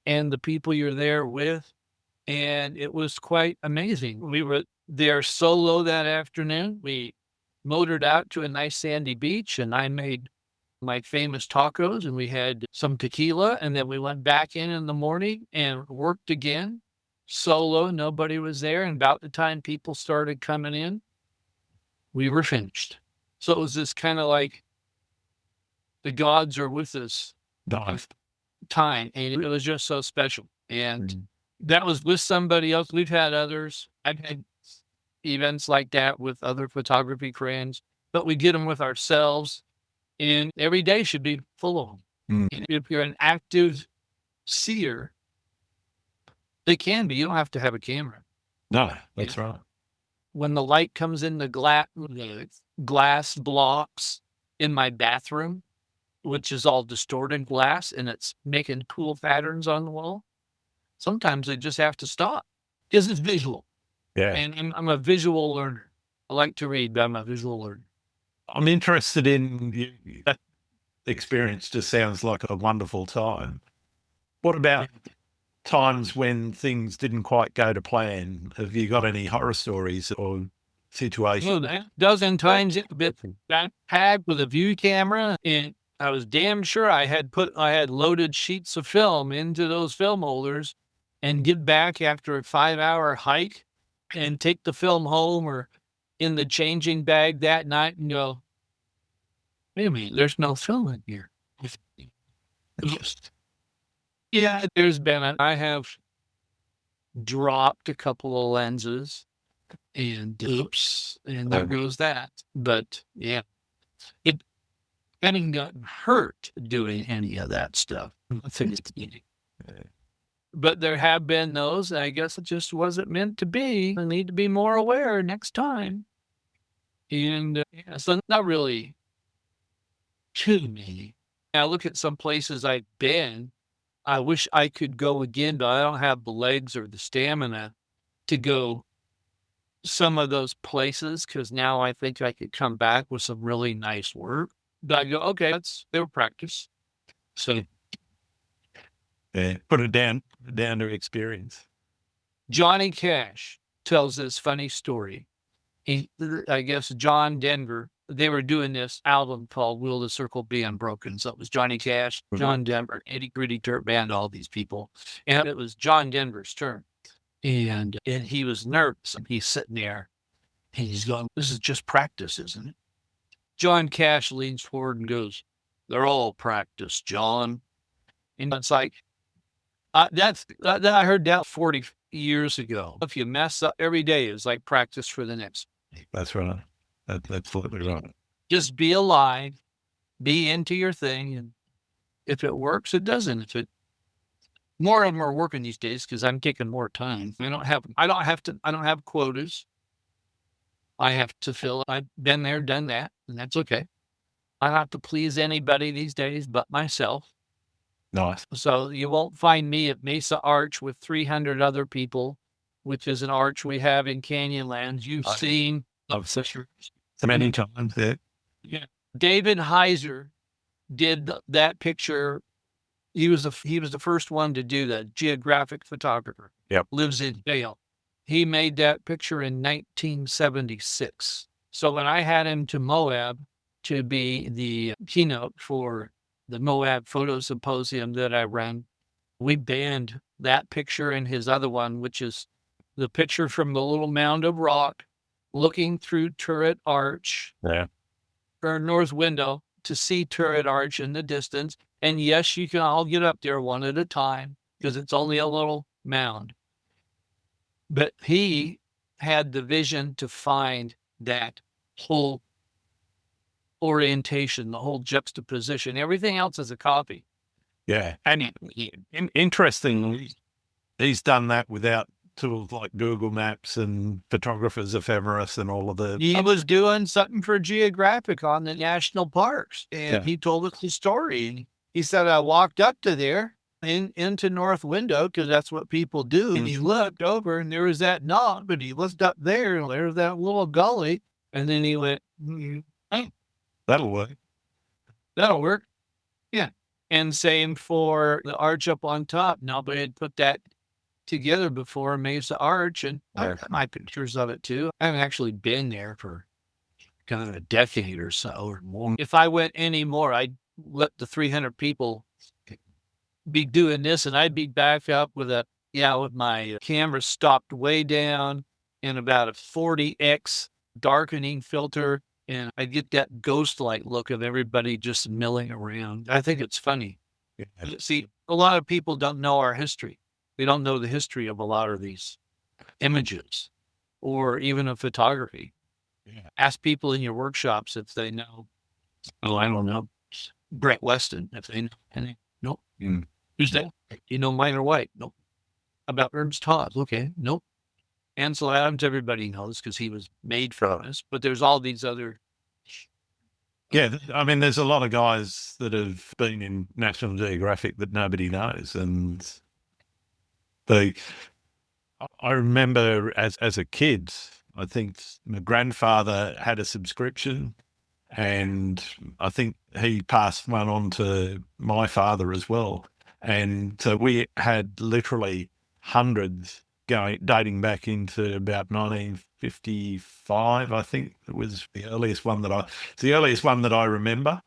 and the people you're there with. And it was quite amazing. We were there solo that afternoon. We motored out to a nice sandy beach and I made my famous tacos and we had some tequila. And then we went back in the morning and worked again solo. Nobody was there. And about the time people started coming in, we were finished. So it was this kind of like the gods are with us. Nice. time, and it was just so special. And that was with somebody else. We've had others. I've had events like that with other photography friends, but we get them with ourselves, and every day should be full of them. And if you're an active seer, they can be. You don't have to have a camera. No, that's right. When the light comes in the glass blocks in my bathroom, which is all distorted glass, and it's making cool patterns on the wall, sometimes they just have to stop because it's visual. Yeah. And I'm a visual learner. I like to read, but I'm a visual learner. I'm interested in that experience. Just sounds like a wonderful time. What about times when things didn't quite go to plan? Have you got any horror stories or situations? A dozen times it bit that packed with a view camera, and I was damn sure I had loaded sheets of film into those film holders and get back after a 5-hour hike and take the film home or in the changing bag that night and go, wait a minute, there's no film in here. Yeah, I have dropped a couple of lenses and oops, and there goes that. But yeah, it hadn't gotten hurt doing any of that stuff. I think it's easy. But there have been those. I guess it just wasn't meant to be. I need to be more aware next time. And so not really too many. I look at some places I've been. I wish I could go again, but I don't have the legs or the stamina to go some of those places because now I think I could come back with some really nice work. But I go, okay, they were practice. So yeah, put it down to experience. Johnny Cash tells this funny story. I guess John Denver, they were doing this album called Will the Circle Be Unbroken. So it was Johnny Cash, John Denver, Eddie Gritty Dirt Band, all these people. And it was John Denver's turn. And he was nervous. And he's sitting there and he's going, this is just practice, isn't it? John Cash leans forward and goes, they're all practice, John. And it's like, I heard that 40 years ago. If you mess up every day, it's like practice for the next. That's right. That's absolutely right. Just be alive, be into your thing, and if it works, it doesn't. If it more of them are working these days because I'm taking more time. I don't have quotas. I have to fill. I've been there, done that, and that's okay. I don't have to please anybody these days but myself. Nice. So you won't find me at Mesa Arch with 300 other people, which is an arch we have in Canyonlands. You've seen. I've seen so many times there. Yeah. David Heiser did that picture. He was the first one to do that. Geographic photographer. Yep. Lives in Dale. He made that picture in 1976. So when I had him to Moab to be the keynote for the Moab Photo Symposium that I ran, we banned that picture and his other one, which is the picture from the little mound of rock looking through Turret Arch. Yeah. Or north window to see Turret Arch in the distance. And yes, you can all get up there one at a time because it's only a little mound. But he had the vision to find that whole orientation, the whole juxtaposition. Everything else is a copy. Yeah. And interestingly, he's done that without tools like Google Maps and Photographer's Ephemeris and all of the... He was doing something for Geographic on the national parks. And he told us the story. And he said, I walked up to there into North Window because that's what people do. And he looked over and there was that knob, but he looked up there and there's that little gully. And then he went, oh, that'll work. That'll work. Yeah. And same for the arch up on top. Nobody had put that together before, Mesa Arch, and I've got my pictures of it too. I haven't actually been there for kind of a decade or so or more. If I went anymore, I'd let the 300 people be doing this, and I'd be back up with my camera stopped way down and about a 40x darkening filter, and I get that ghost-like look of everybody just milling around. I think it's funny. Yeah. See, a lot of people don't know our history. They don't know the history of a lot of these images or even of photography. Yeah. Ask people in your workshops if they know, oh, I don't know, Brett Weston, if they know any. Nope. Who's that? You know Minor White? Nope. About Ernst Haas? Okay. Nope. Ansel Adams, everybody knows because he was made famous, but there's all these other. Yeah, I mean, there's a lot of guys that have been in National Geographic that nobody knows, and I remember as a kid, I think my grandfather had a subscription, and I think he passed one on to my father as well, and so we had literally hundreds dating back into about 1955. I think it was the earliest one that I remember.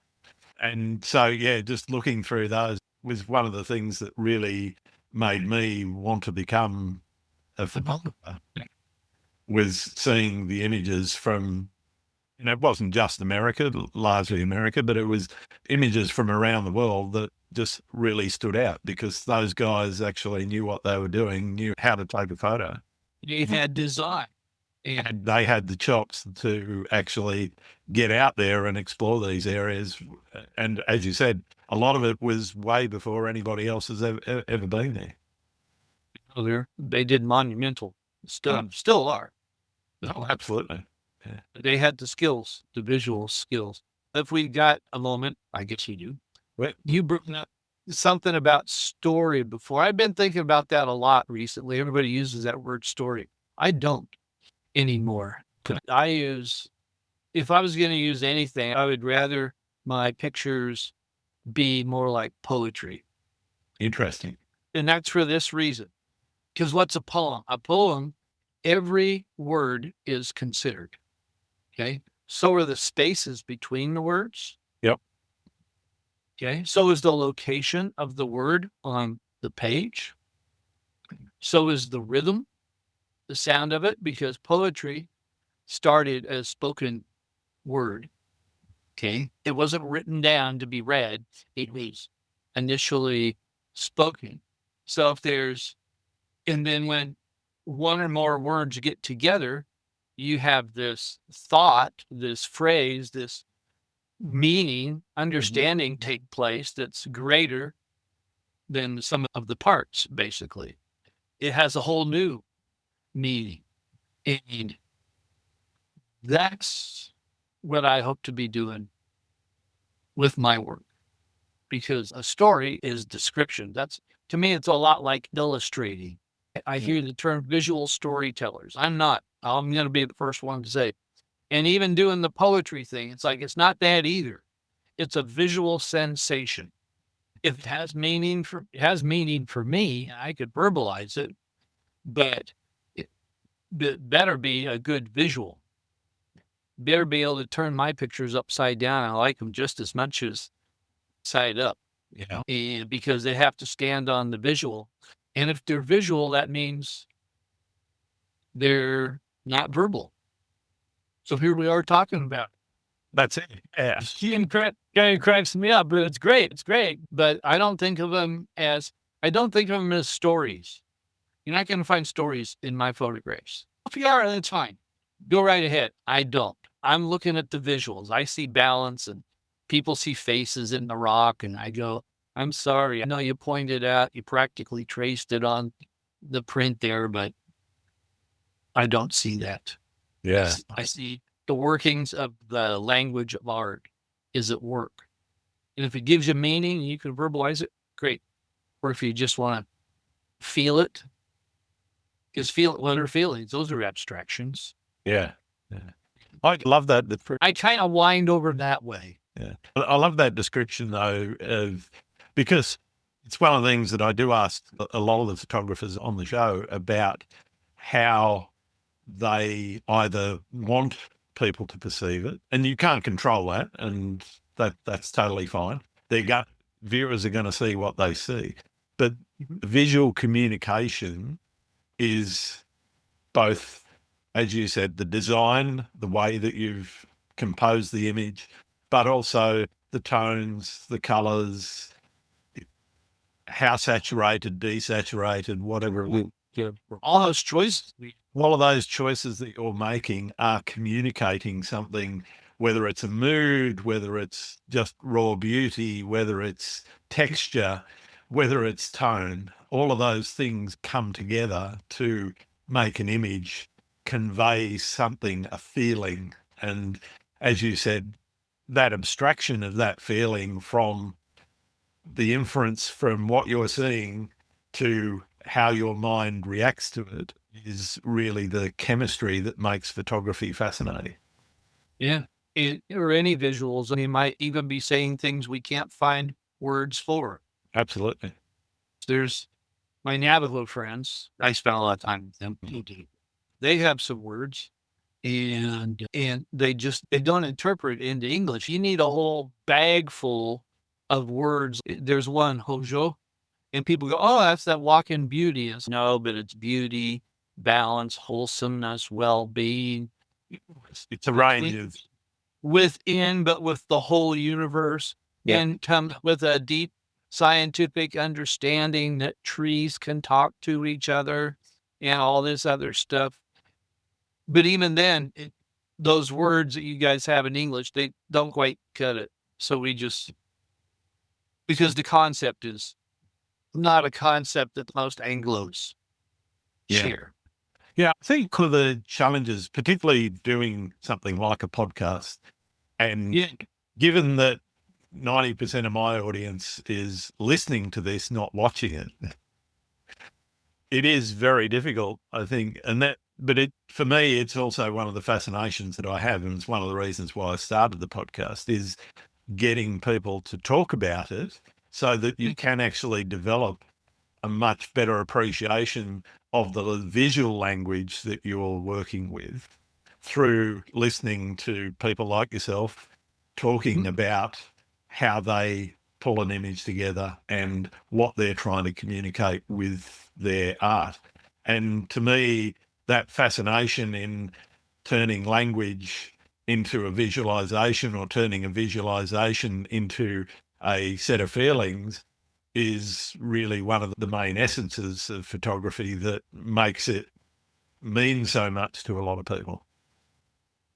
And so, yeah, just looking through those was one of the things that really made me want to become a photographer, was seeing the images from, it wasn't just America, largely America, but it was images from around the world that just really stood out because those guys actually knew what they were doing, knew how to take a photo. They had design. And they had the chops to actually get out there and explore these areas. And as you said, a lot of it was way before anybody else has ever been there. They did monumental stuff, still are. Oh, absolutely. Yeah. They had the skills, the visual skills. If we got a moment, I guess you do. Well, You brought up something about story before. I've been thinking about that a lot recently. Everybody uses that word story. I don't anymore. If I was going to use anything, I would rather my pictures be more like poetry. interesting. And that's for this reason. Because what's a poem? A poem, every word is considered. Okay. So are the spaces between the words. Yep. Okay. So is the location of the word on the page. So is the rhythm, the sound of it, because poetry started as spoken word. Okay. It wasn't written down to be read. It was initially spoken. So and then when one or more words get together, you have this thought, this phrase, this meaning, understanding take place that's greater than the sum of the parts, basically. It has a whole new meaning. And that's what I hope to be doing with my work. Because a story is description. To me, it's a lot like illustrating. I hear the term visual storytellers. I'm going to be the first one to say, and even doing the poetry thing, it's like, it's not that either. It's a visual sensation. If it has meaning for me, I could verbalize it, but it better be a good visual. Better be able to turn my pictures upside down. I like them just as much as side up, and because they have to stand on the visual. And if they're visual, that means they're not verbal. So here we are talking about it. That's it. Yeah. It cracks me up, but it's great. It's great. But I don't think of them as stories. You're not going to find stories in my photographs. If you are, that's fine. Go right ahead. I don't. I'm looking at the visuals. I see balance and people see faces in the rock, and I go, I'm sorry. I know you pointed out, you practically traced it on the print there, but I don't see that. Yeah. I see the workings of the language of art is at work. And if it gives you meaning and you can verbalize it, great. Or if you just want to feel it, because what are feelings? Those are abstractions. Yeah. I love that. I kind of wind over that way. Yeah. I love that description though, because it's one of the things that I do ask a lot of the photographers on the show about how they either want people to perceive it, and you can't control that, and that's totally fine. Viewers are going to see what they see, but visual communication is both, as you said, the design, the way that you've composed the image, but also the tones, the colors, how saturated, desaturated, whatever. All those choices. All of those choices that you're making are communicating something, whether it's a mood, whether it's just raw beauty, whether it's texture, whether it's tone. All of those things come together to make an image, convey something, a feeling. And as you said, that abstraction of that feeling from the inference from what you're seeing to how your mind reacts to it is really the chemistry that makes photography fascinating. Yeah. Or any visuals. And you might even be saying things we can't find words for. Absolutely. There's my Navajo friends. I spent a lot of time with them. They have some words and they don't interpret into English. You need a whole bag full of words. There's one, hojo, and people go, oh, that's that walking beauty. No, but it's beauty, balance, wholesomeness, well-being. It's a range of within, but with the whole universe, and come with a deep scientific understanding that trees can talk to each other and all this other stuff. But even then, those words that you guys have in English, they don't quite cut it. So because the concept is not a concept that most Anglos share. Yeah, I think one of the challenges, particularly doing something like a podcast, and given that 90% of my audience is listening to this, not watching it, it is very difficult, I think. For me, it's also one of the fascinations that I have, and it's one of the reasons why I started the podcast, is getting people to talk about it so that you can actually develop a much better appreciation of the visual language that you're working with through listening to people like yourself talking about how they pull an image together and what they're trying to communicate with their art. And to me, that fascination in turning language into a visualization or turning a visualization into a set of feelings is really one of the main essences of photography that makes it mean so much to a lot of people.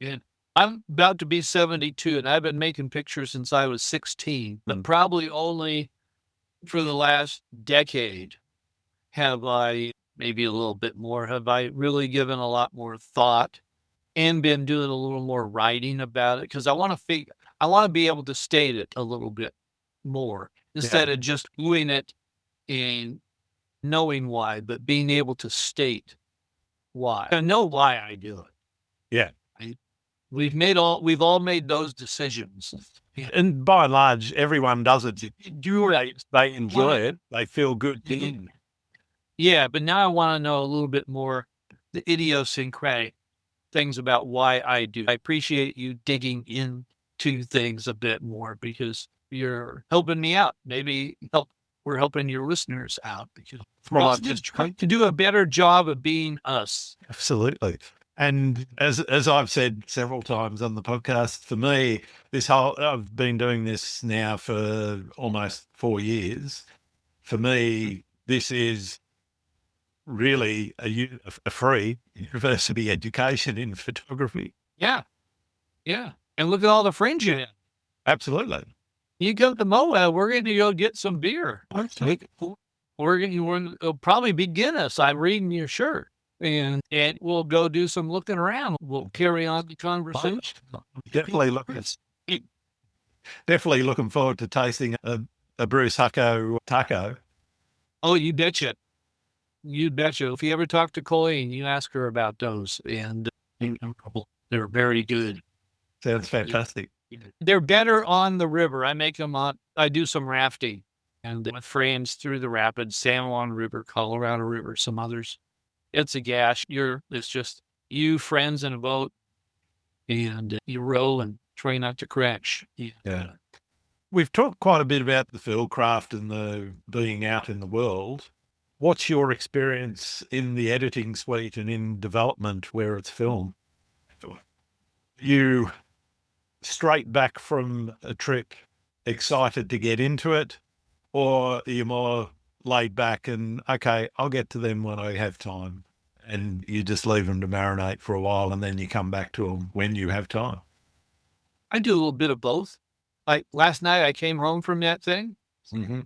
Yeah. I'm about to be 72, and I've been making pictures since I was 16, but probably only for the last decade have I, maybe a little bit more, have I really given a lot more thought and been doing a little more writing about it, because I want to be able to state it a little bit more instead of just doing it and knowing why, but being able to state why. I know why I do it. Yeah. We've all made those decisions. And by and large, everyone does it. They enjoy it. They feel good. Yeah, but now I want to know a little bit more the idiosyncratic things about why I do. I appreciate you digging into things a bit more because you're helping me out. Maybe we're helping your listeners out because we're just trying to do a better job of being us. Absolutely. And as I've said several times on the podcast, for me, I've been doing this now for almost 4 years. For me, this is really a free university education in photography. Yeah. Yeah. And look at all the friends you have. Absolutely. You go to Moab, we're going to go get some beer. We'll probably be Guinness. I'm reading your shirt. And we'll go do some looking around. We'll carry on the conversation. Definitely looking forward to tasting a Bruce Hucko taco. Oh, you betcha. You betcha. If you ever talk to Colleen, you ask her about those. And they're very good. Sounds fantastic. They're better on the river. I do some rafting and with friends through the rapids, San Juan River, Colorado River, some others. It's a gash. It's just you, friends, in a boat, and you row and try not to crash. Yeah. We've talked quite a bit about the field craft and the being out in the world. What's your experience in the editing suite and in development where it's filmed? You straight back from a trip, excited to get into it, or are you more laid back and, okay, I'll get to them when I have time. And you just leave them to marinate for a while and then you come back to them when you have time. I do a little bit of both. Like last night, I came home from that thing. Mm-hmm.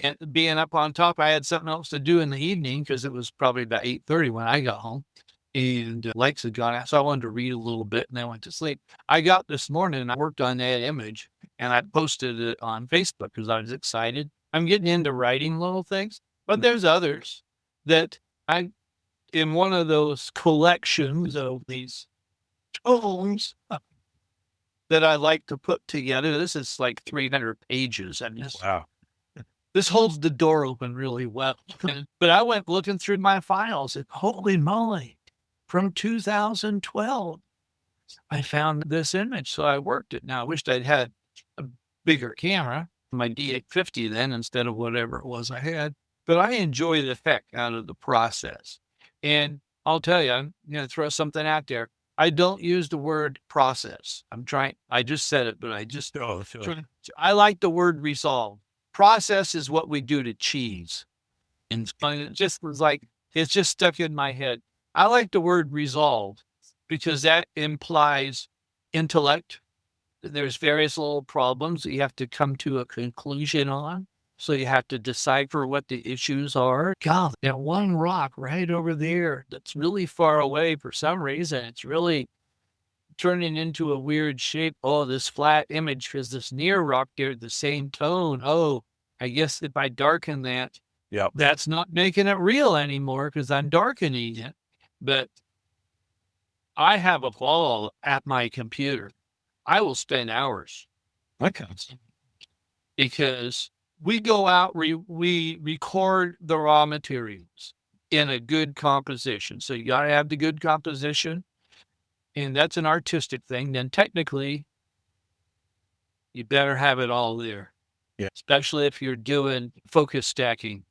And being up on top, I had something else to do in the evening because it was probably about 8:30 when I got home. And lights had gone out, so I wanted to read a little bit, and I went to sleep. I got this morning, and I worked on that image, and I posted it on Facebook because I was excited. I'm getting into writing little things, but there's others that I, in one of those collections of these tomes that I like to put together. This is like 300 pages. And Wow. this holds the door open really well. But I went looking through my files and holy moly, from 2012, I found this image. So I worked it. Now I wished I'd had a bigger camera, my D850 then, instead of whatever it was I had. But I enjoy the heck out of the process. And I'll tell you, I'm going to throw something out there. I don't use the word process. I just said it, but I like the word resolve. Process is what we do to cheese. And it just was like, it's just stuck in my head. I like the word resolve because that implies intellect. There's various little problems that you have to come to a conclusion on. So you have to decipher what the issues are. God, that one rock right over there that's really far away for some reason, it's really turning into a weird shape. Oh, this flat image because this near rock there, the same tone. Oh, I guess if I darken that, that's not making it real anymore because I'm darkening it. But I have a wall at my computer. I will spend hours. Okay. Because we go out, we record the raw materials in a good composition. So you got to have the good composition. And that's an artistic thing. Then technically, you better have it all there. Yeah. Especially if you're doing focus stacking.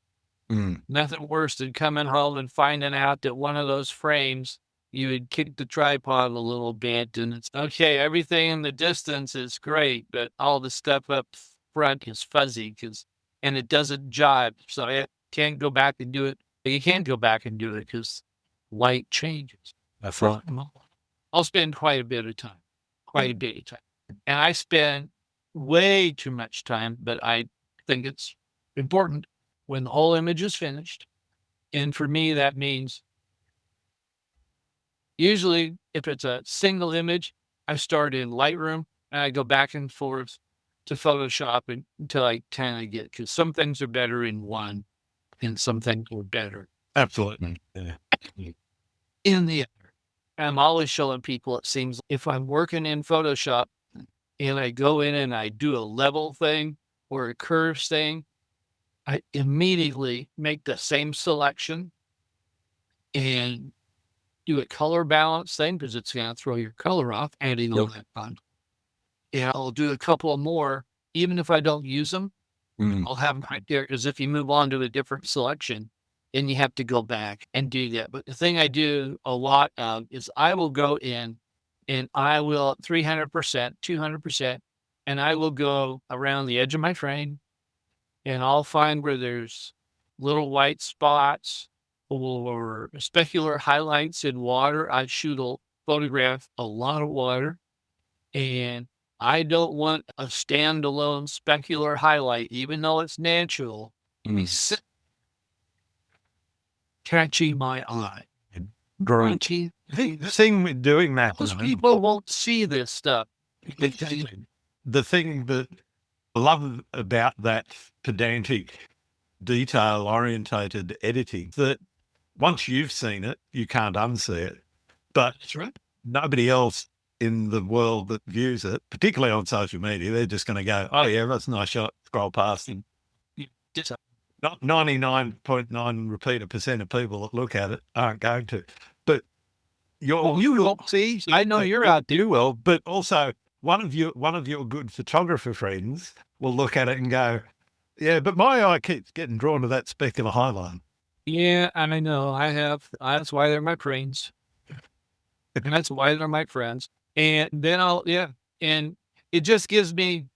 Nothing worse than coming home and finding out that one of those frames, you had kicked the tripod a little bit and it's okay. Everything in the distance is great, but all the stuff up front is fuzzy and it doesn't jibe. So I can't go back and do it. You can't go back and do it because light changes. That's right. I'll spend quite a bit of time. And I spend way too much time, but I think it's important when the whole image is finished. And for me, that means usually if it's a single image, I start in Lightroom and I go back and forth to Photoshop until I kind of get, because some things are better in one and some things are better Absolutely. Yeah. in the other. I'm always showing people, it seems, if I'm working in Photoshop and I go in and I do a level thing or a curves thing, I immediately make the same selection and do a color balance thing because it's going to throw your color off, adding all that fun. Yeah, I'll do a couple more, even if I don't use them. I'll have them right there because if you move on to a different selection, then you have to go back and do that. But the thing I do a lot of is I will go in and I will 300%, 200%, and I will go around the edge of my frame and I'll find where there's little white spots or specular highlights in water. I photograph a lot of water, and I don't want a standalone specular highlight, even though it's natural, catching my eye. Grunchy. The thing with doing that, Most people won't see this stuff. the thing that I love about that pedantic, detail-orientated editing, that once you've seen it, you can't unsee it. But That's right. nobody else in the world that views it, particularly on social media, they're just going to go, oh, yeah, that's a nice shot, scroll past. And not 99.9 repeater percent of people that look at it aren't going to. But you won't see. I know you're out there. You will, but also one of your good photographer friends will look at it and go, yeah, but my eye keeps getting drawn to that specular highlight. Yeah, and I know I have. That's why they're my friends. And that's why they're my friends. And then and it just gives me,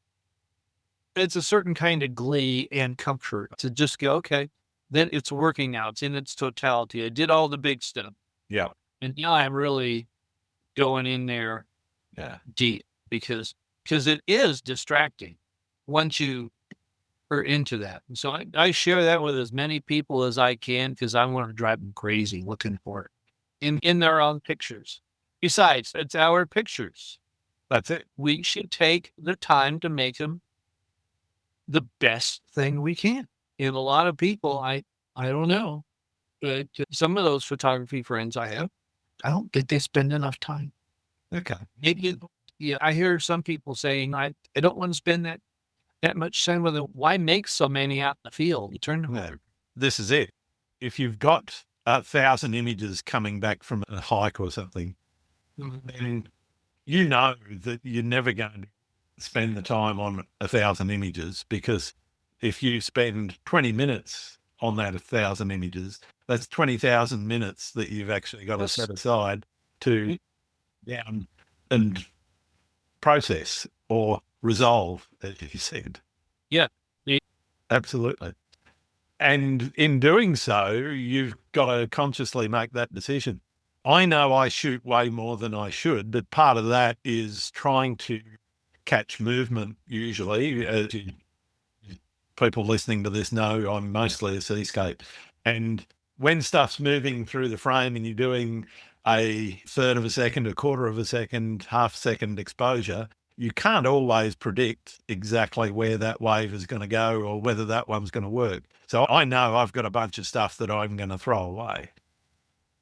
it's a certain kind of glee and comfort to just go, okay, then it's working now. It's in its totality. I did all the big stuff. Yeah. And now I'm really going in there deep because it is distracting once you are into that. And so I share that with as many people as I can because I want to drive them crazy looking for it in their own pictures. Besides, it's our pictures. That's it. We should take the time to make them the best thing we can. And a lot of people, I don't know, but some of those photography friends I have, I don't think they spend enough time. Okay. Maybe, yeah, I hear some people saying, I don't want to spend that much time with them. Why make so many out in the field? You turn them over. This is it. If you've got 1,000 images coming back from a hike or something, then you know that you're never going to spend the time on 1,000 images, because if you spend 20 minutes on that 1,000 images, that's 20,000 minutes that you've actually got to set aside to down and process or resolve, as you said. Yeah. Absolutely. And in doing so, you've got to consciously make that decision. I know I shoot way more than I should, but part of that is trying to catch movement usually. As people listening to this know, I'm mostly a seascape. And when stuff's moving through the frame and you're doing a third of a second, a quarter of a second, half second exposure, you can't always predict exactly where that wave is going to go or whether that one's going to work. So I know I've got a bunch of stuff that I'm going to throw away.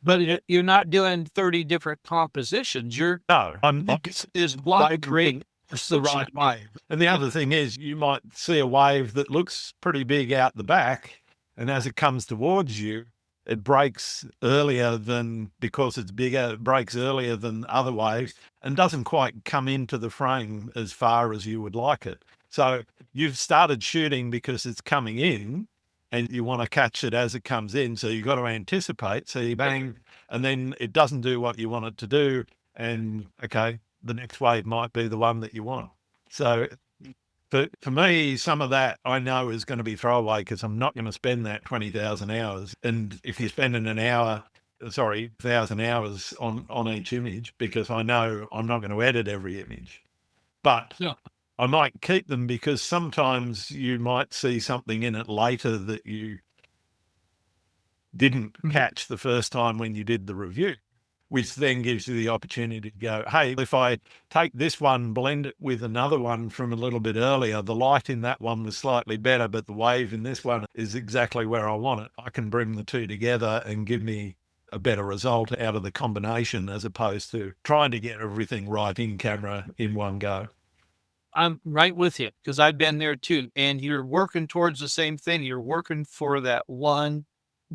But you're not doing 30 different compositions. I'm is block great. It's the right wave. And the other thing is, you might see a wave that looks pretty big out the back, and as it comes towards you, it breaks earlier than, because it's bigger, it breaks earlier than other waves and doesn't quite come into the frame as far as you would like it. So you've started shooting because it's coming in and you want to catch it as it comes in. So you've got to anticipate. So you bang, and then it doesn't do what you want it to do. And okay, the next wave might be the one that you want. So for me, some of that I know is going to be throwaway because I'm not going to spend that 20,000 hours. And if you're spending 1,000 hours on each image, because I know I'm not going to edit every image, but I might keep them because sometimes you might see something in it later that you didn't catch the first time when you did the review, which then gives you the opportunity to go, hey, if I take this one, blend it with another one from a little bit earlier, the light in that one was slightly better, but the wave in this one is exactly where I want it. I can bring the two together and give me a better result out of the combination, as opposed to trying to get everything right in camera in one go. I'm right with you because I've been there too. And you're working towards the same thing. You're working for that one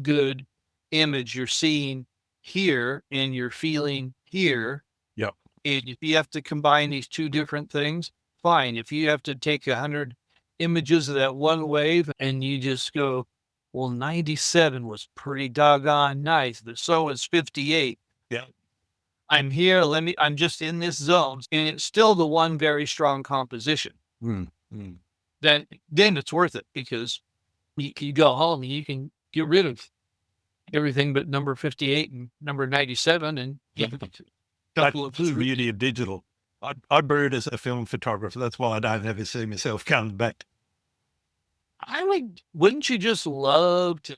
good image you're seeing here and you're feeling here. Yep. And if you have to combine these two different things, fine. If you have to take 100 images of that one wave and you just go, well, 97 was pretty doggone nice, but so was 58. Yeah. I'm here. I'm just in this zone, and it's still the one very strong composition. Then it's worth it because you go home and you can get rid of everything but number 58 and number 97, and that's the beauty of digital. I brewed as a film photographer. That's why I don't ever see myself coming back. Wouldn't you just love to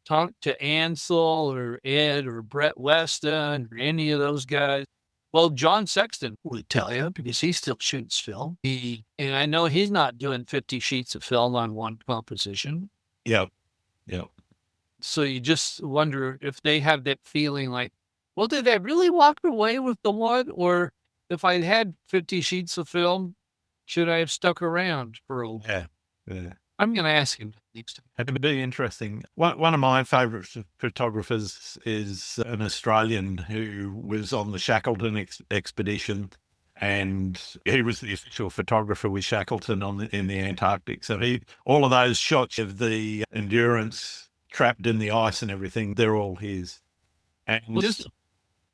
talk to Ansel or Ed or Brett Weston or any of those guys? Well, John Sexton would tell you because he still shoots film. And I know he's not doing 50 sheets of film on one composition. Yep. So you just wonder if they have that feeling like, well, did I really walk away with the one? Or if I had 50 sheets of film, should I have stuck around for a little? Yeah. I'm going to ask him next time. It'd be interesting. One of my favourite photographers is an Australian who was on the Shackleton expedition, and he was the official photographer with Shackleton in the Antarctic. So all of those shots of the Endurance trapped in the ice and everything, they're all his. And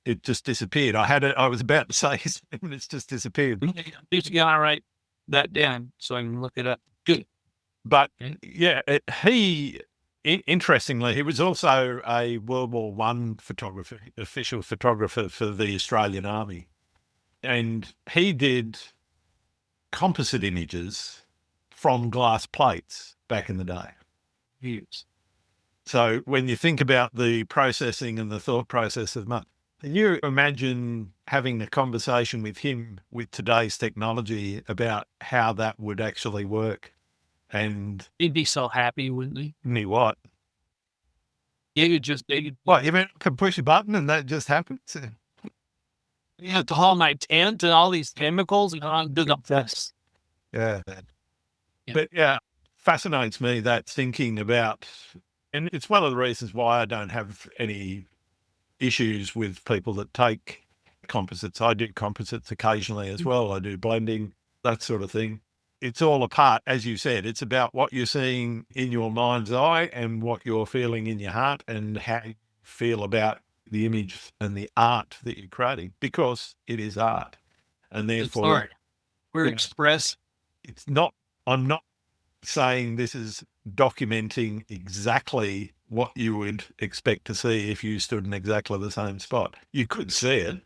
it just disappeared. I was about to say his name, and it's just disappeared. Yeah, all right. That down so I can look it up. Good. But yeah, he Interestingly, he was also a World War One photographer, official photographer for the Australian Army. And he did composite images from glass plates back in the day. Yes. So when you think about the processing and the thought process of can you imagine having a conversation with him with today's technology about how that would actually work? And He'd be so happy, wouldn't he? knew what? You Can push a button and that just happens? You have to haul my tent and all these chemicals and on do the fest. Yeah. Yeah. But yeah, fascinates me that thinking about, and it's one of the reasons why I don't have any issues with people that take composites. I do composites occasionally as well. I do blending, that sort of thing. It's all a part, as you said, it's about what you're seeing in your mind's eye and what you're feeling in your heart and how you feel about the image and the art that you're creating, because it is art. And therefore, we're express. It's not, I'm not saying this is documenting exactly what you would expect to see if you stood in exactly the same spot. You could see it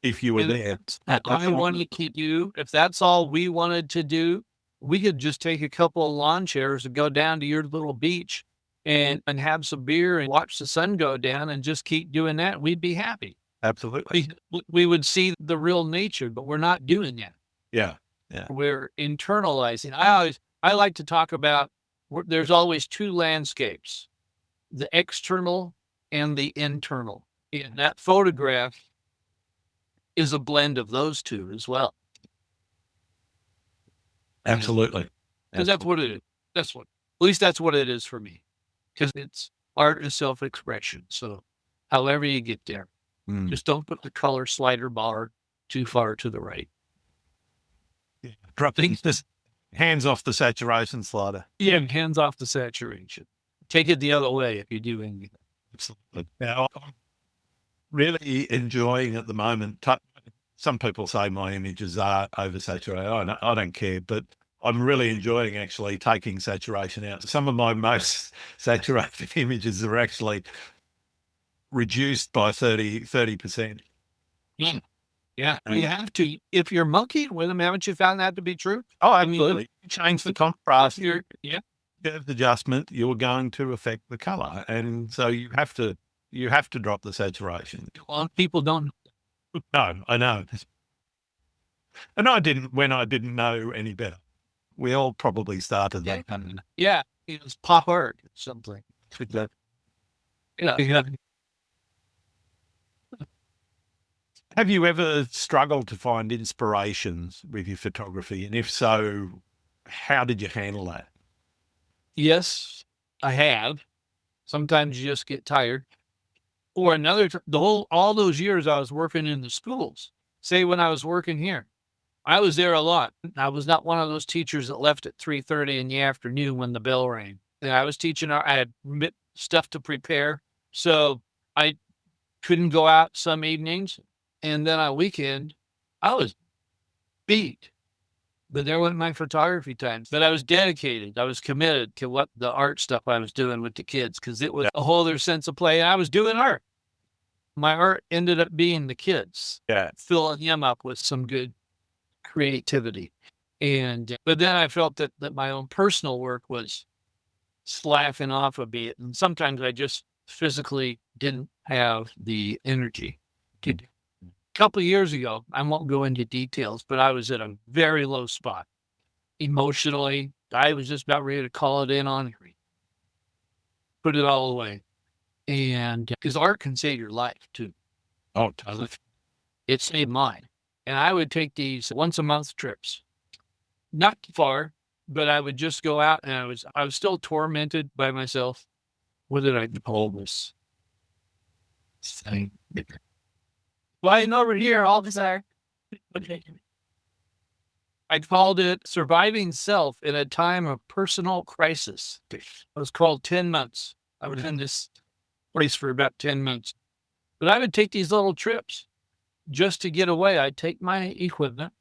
if you were there. I wanted to do, if that's all we wanted to do, we could just take a couple of lawn chairs and go down to your little beach and have some beer and watch the sun go down and just keep doing that. We'd be happy. Absolutely. We would see the real nature, but we're not doing that. Yeah. We're internalizing. I like to talk about, there's always two landscapes, the external and the internal. And that photograph is a blend of those two as well. Absolutely. Because that's what it is. At least that's what it is for me. Because it's art is self-expression. So however you get there, just don't put the color slider bar too far to the right. Yeah. Drop things, just hands off the saturation slider. Yeah, hands off the saturation. Take it the other way if you're doing it. Absolutely. Now, I'm really enjoying at the moment. Some people say my images are oversaturated. I don't care, but I'm really enjoying actually taking saturation out. Some of my most saturated images are actually reduced by 30%. Yeah, you have to. If you're monkeying with them, haven't you found that to be true? Oh, absolutely. You change the contrast. Yeah. Curve adjustment, you're going to affect the color. And so you have to drop the saturation. Well, people don't. No, I know. And I didn't when I didn't know any better. We all probably started that. Yeah, it was pop art or something. Yeah. Have you ever struggled to find inspirations with your photography? And if so, how did you handle that? Yes, I have. Sometimes you just get tired. Or all those years I was working in the schools, say when I was working here, I was there a lot. I was not one of those teachers that left at 3:30 in the afternoon when the bell rang. I was teaching, I had stuff to prepare. So I couldn't go out some evenings. And then on weekend, I was beat. But there went my photography times. But I was dedicated. I was committed to what the art stuff I was doing with the kids, because it was a whole other sense of play. And I was doing art. My art ended up being the kids. Yeah. Filling them up with some good creativity. But then I felt that my own personal work was slacking off a bit. And sometimes I just physically didn't have the energy to do. A couple of years ago, I won't go into details, but I was at a very low spot. Emotionally, I was just about ready to call it in on Henry. Put it all away. And because art can save your life too. Oh, totally. It saved mine. And I would take these once a month trips. Not far, but I would just go out, and I was still tormented by myself. What did I call this thing? Flying over here, all this art. I called it Surviving Self in a Time of Personal Crisis. It was called 10 months. I was in this place for about 10 months. But I would take these little trips just to get away. I'd take my equipment,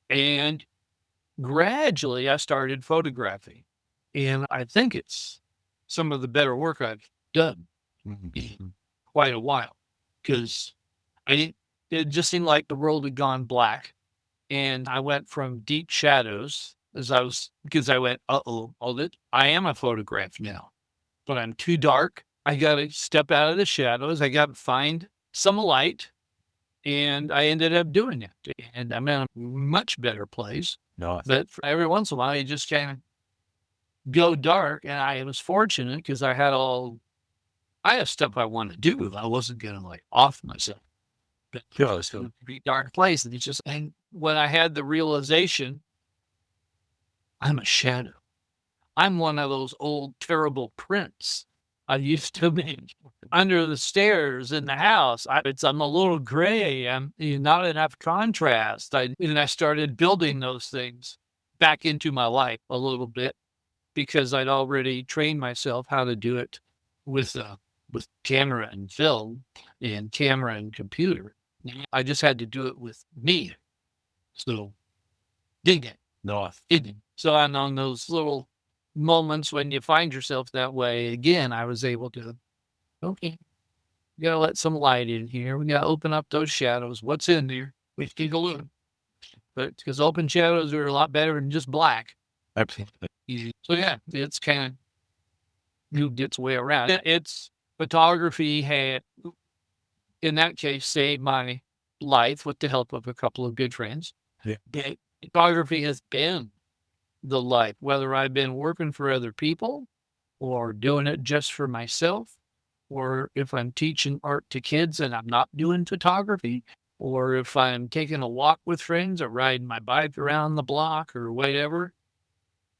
and gradually I started photographing. And I think it's some of the better work I've done in quite a while, because it just seemed like the world had gone black. And I went from deep shadows because I went, I am a photograph now, but I'm too dark. I got to step out of the shadows. I got to find some light. And I ended up doing it. And I'm in a much better place. Nice. But every once in a while, you just kind of go dark. And I was fortunate because I have stuff I want to do. I wasn't going to off myself. But Yeah, it was going to be a dark place. And when I had the realization, I'm a shadow. I'm one of those old, terrible prints I used to be under the stairs in the house. I'm a little gray. I'm not enough contrast. And I started building those things back into my life a little bit because I'd already trained myself how to do it with camera and film and camera and computer. I just had to do it with me. So, dig it. Nice. So on those little moments when you find yourself that way, again, I was able to, okay, we got to let some light in here. We got to open up those shadows. What's in there? We take a look. But because open shadows are a lot better than just black. Absolutely. Easy. So yeah, it's kind of moved its way around. It's photography had, in that case, saved my life with the help of a couple of good friends. Yeah. Photography has been the life, whether I've been working for other people or doing it just for myself, or if I'm teaching art to kids and I'm not doing photography, or if I'm taking a walk with friends or riding my bike around the block or whatever.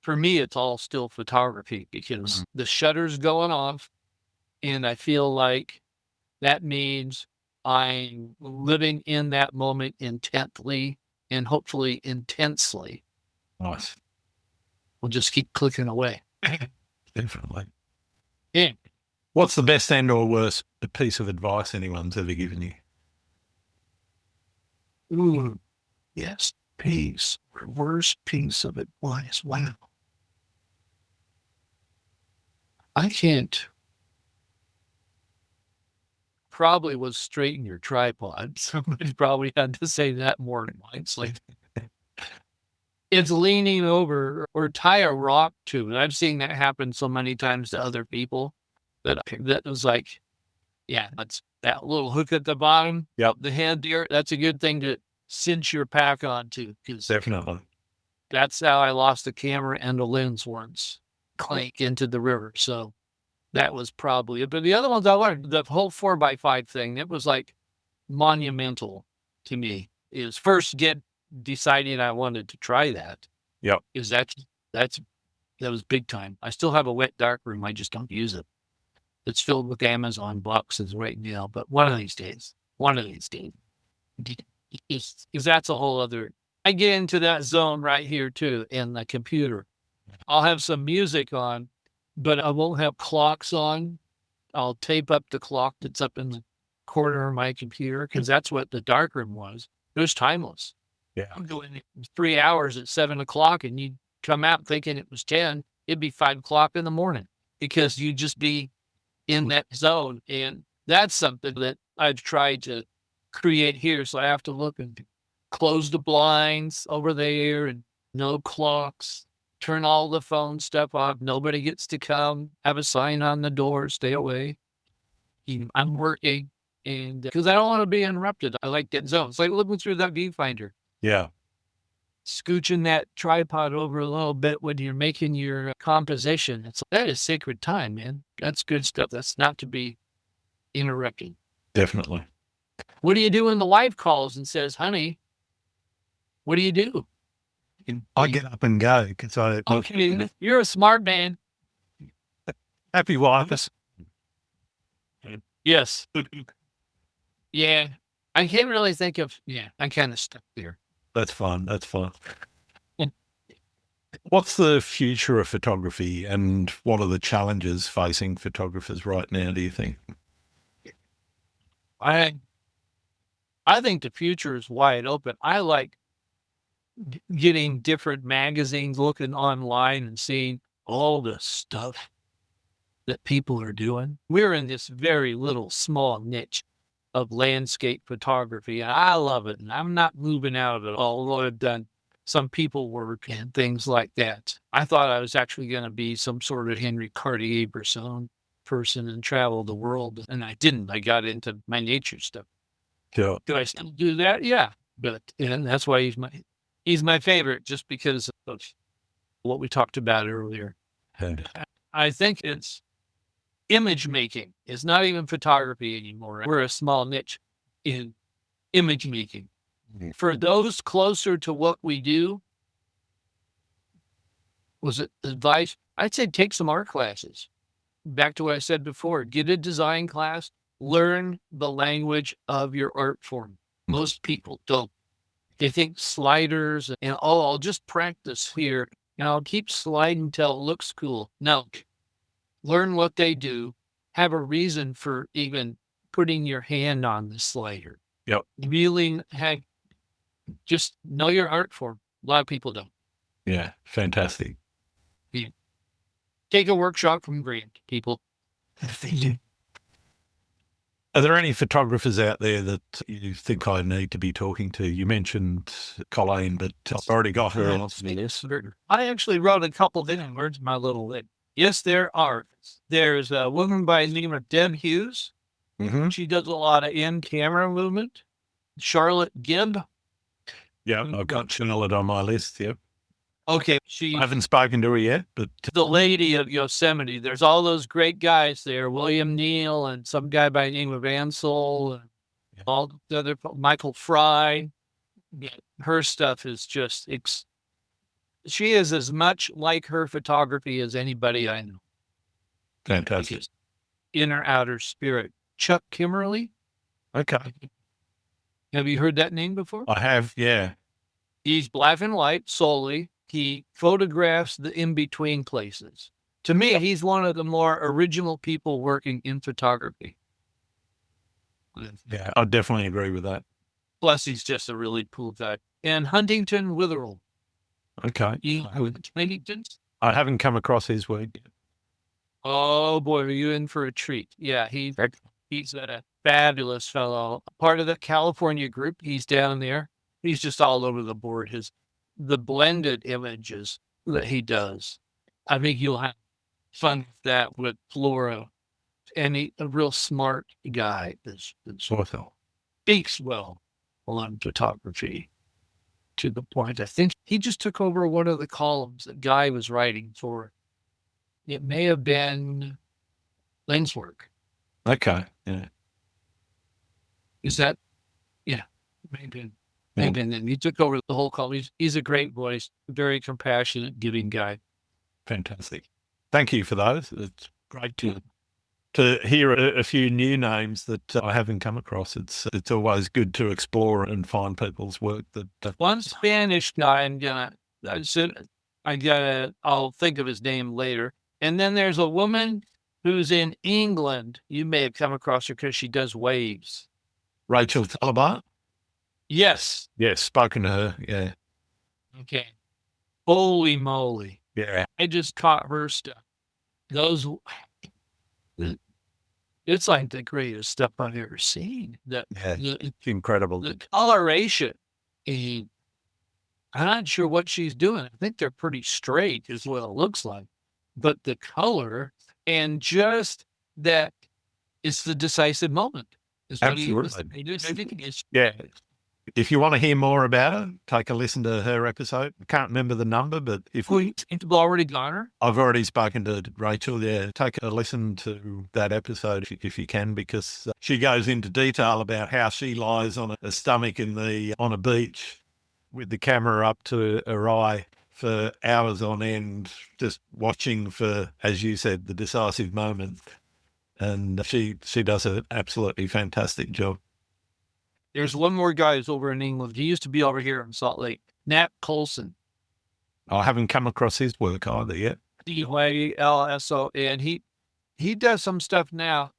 For me, it's all still photography because the shutter's going off and I feel like that means I'm living in that moment intently and hopefully intensely. Nice. We'll just keep clicking away. Definitely. Yeah. What's the best and or worst piece of advice anyone's ever given you? Ooh, yes, piece. Worst piece of advice. Wow. I can't. Probably was straighten your tripod. Somebody probably had to say that more than once. Like, it's leaning over or tie a rock to it. I've seen that happen so many times to other people that was like, yeah, that's that little hook at the bottom. Yep. The head there. That's a good thing to cinch your pack onto. Definitely. That's how I lost the camera and the lens once. Clank into the river. So that was probably it. But the other ones I learned, the whole 4x5 thing, it was like monumental to me. Is first deciding I wanted to try that. Yep. Is that was big time. I still have a wet dark room. I just don't use it. It's filled with Amazon boxes right now. But one of these days, because that's a whole other. I get into that zone right here too in the computer. I'll have some music on, but I won't have clocks on. I'll tape up the clock that's up in the corner of my computer because that's what the darkroom was. It was timeless. Yeah. I'm going 3 hours at 7 o'clock and you'd come out thinking it was 10. It'd be 5 o'clock in the morning because you'd just be in that zone. And that's something that I've tried to create here. So I have to look and close the blinds over there and no clocks. Turn all the phone stuff off. Nobody gets to come. Have a sign on the door. Stay away. I'm working. And because I don't want to be interrupted. I like that zone. It's like looking through that viewfinder. Yeah. Scooching that tripod over a little bit when you're making your composition. That is sacred time, man. That's good stuff. That's not to be interrupted. Definitely. What do you do when the wife calls and says, honey, what do you do? I get up and go because Okay, you're a smart man. Happy wife. Yes. Yeah. I can't really think of, I'm kind of stuck there. That's fun. What's the future of photography and what are the challenges facing photographers right now, do you think? I think the future is wide open. I like getting different magazines, looking online and seeing all the stuff that people are doing. We're in this very little small niche of landscape photography. And I love it. And I'm not moving out of it, although I've done some people work and things like that. I thought I was actually going to be some sort of Henry Cartier-Bresson person and travel the world. And I didn't. I got into my nature stuff. Sure. Do I still do that? Yeah. And that's why he's my favorite, just because of what we talked about earlier. And I think it's image making. It's not even photography anymore. We're a small niche in image making. For those closer to what we do, was it advice? I'd say take some art classes. Back to what I said before, get a design class, learn the language of your art form. Most people don't. They think sliders and, I'll just practice here and I'll keep sliding until it looks cool. No, learn what they do. Have a reason for even putting your hand on the slider. Yep. Really, just know your art form. A lot of people don't. Yeah, fantastic. Take a workshop from Grant, people. Are there any photographers out there that you think I need to be talking to? You mentioned Colleen, but I've already got her on. I actually wrote a couple of in words, my little lid. Yes, there are. There's a woman by the name of Deb Hughes. Mm-hmm. She does a lot of in-camera movement. Charlotte Gibb. Yeah, I've got Charlotte on my list, yep. Okay, I haven't spoken to her yet, but the lady of Yosemite. There's all those great guys there, William Neal and some guy by the name of Ansel, and all the other, Michael Fry. Yeah, her stuff is just, she is as much like her photography as anybody I know. fantastic. Inner outer spirit. Chuck Kimmerly. Okay. Have you heard that name before? I have, yeah. He's black and white solely. He photographs the in-between places. To me, he's one of the more original people working in photography. Yeah, I definitely agree with that. Plus, he's just a really cool guy. And Huntington Witherell. Okay. Huntington's? I haven't come across his work yet. Oh, boy, are you in for a treat. Yeah, he's a fabulous fellow. Part of the California group. He's down there. He's just all over the board. The blended images that he does. I think you'll have fun with that with Flora. And a real smart guy that speaks well on photography to the point. I think he just took over one of the columns that Guy was writing for. It may have been Lenswork. Okay, yeah. Is that? Yeah, maybe. And then he took over the whole column. He's a great voice, very compassionate, giving guy. Fantastic. Thank you for those. It's great to hear a few new names that I haven't come across. It's always good to explore and find people's work that. One Spanish guy, I'll think of his name later. And then there's a woman who's in England. You may have come across her because she does waves. Rachel Talibar? Yes. Yes, spoken to her, yeah. Okay. Holy moly. Yeah. I just caught her stuff. It's like the greatest stuff I've ever seen. It's incredible. The coloration. I'm not sure what she's doing. I think they're pretty straight is what it looks like. But the color and just that it's the decisive moment. Absolutely. Yeah. If you want to hear more about her, take a listen to her episode. I can't remember the number, but if we've already got her. I've already spoken to Rachel. Yeah, take a listen to that episode if you can, because she goes into detail about how she lies on a stomach on a beach with the camera up to her eye for hours on end, just watching for, as you said, the decisive moment. And she does an absolutely fantastic job. There's one more guy who's over in England. He used to be over here in Salt Lake. Nat Colson. I haven't come across his work either yet. DYLSO. And he does some stuff now,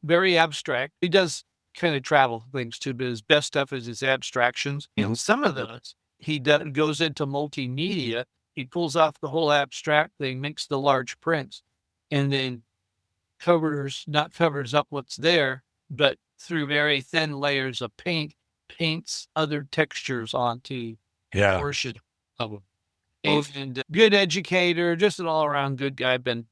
very abstract. He does kind of travel things too, but his best stuff is his abstractions. And some of those, he goes into multimedia. He pulls off the whole abstract thing, makes the large prints, and then not covers up what's there, but through very thin layers of paint, paints other textures onto Yeah. portion of them. And good educator, just an all-around good guy. I've been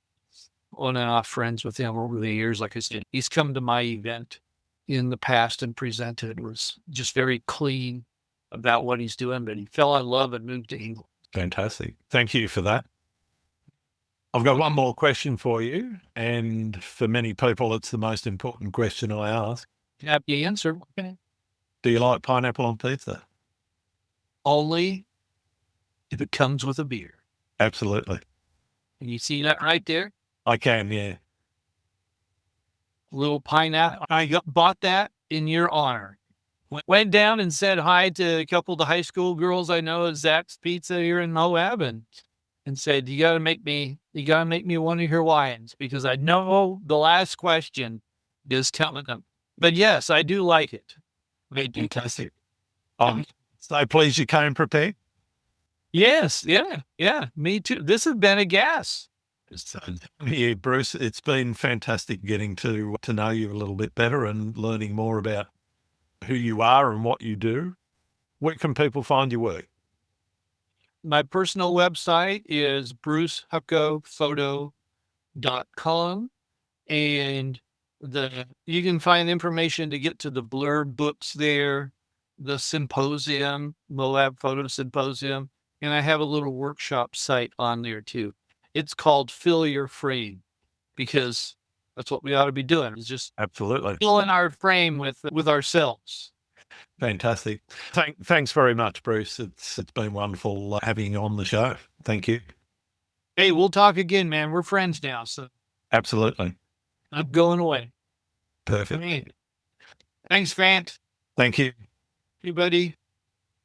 on and off friends with him over the years. Like I said, he's come to my event in the past and presented, was just very clean about what he's doing, but he fell in love and moved to England. Fantastic. Thank you for that. I've got one more question for you. And for many people, it's the most important question I ask. Happy answer. Okay. Do you like pineapple on pizza? Only if it comes with a beer. Absolutely. Can you see that right there? I can, yeah. Little pineapple. Bought that in your honor. Went down and said hi to a couple of the high school girls I know at Zach's Pizza here in Moab, and said, you gotta make me one of your wines, because I know the last question is telling them. But yes, I do like it. I do. Fantastic. I'm so pleased you came prepared. Yes, yeah, me too. This has been a gas. So, yeah, Bruce, it's been fantastic getting to know you a little bit better and learning more about who you are and what you do. Where can people find your work? My personal website is brucehuckophoto.com, and you can find information to get to the blurb books there, the symposium, Moab Photo Symposium, and I have a little workshop site on there too. It's called Fill Your Frame, because that's what we ought to be doing, is just Absolutely. filling our frame with ourselves. Fantastic. Thanks very much, Bruce. It's been wonderful having you on the show. Thank you. Hey, we'll talk again, man. We're friends now, so Absolutely. I'm going away. Perfect. Man. Thanks, Grant. Thank you. Hey, buddy.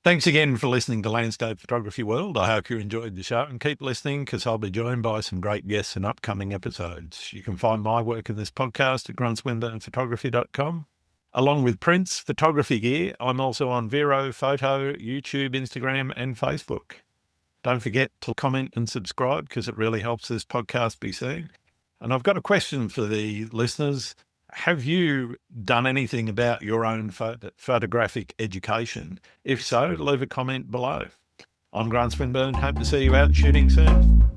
Thanks again for listening to Landscape Photography World. I hope you enjoyed the show, and keep listening, because I'll be joined by some great guests in upcoming episodes. You can find my work in this podcast at gruntswinburnphotography.com. Along with prints, photography gear, I'm also on Vero, Photo, YouTube, Instagram, and Facebook. Don't forget to comment and subscribe, because it really helps this podcast be seen. And I've got a question for the listeners. Have you done anything about your own photographic education? If so, leave a comment below. I'm Grant Swinburne. Hope to see you out shooting soon.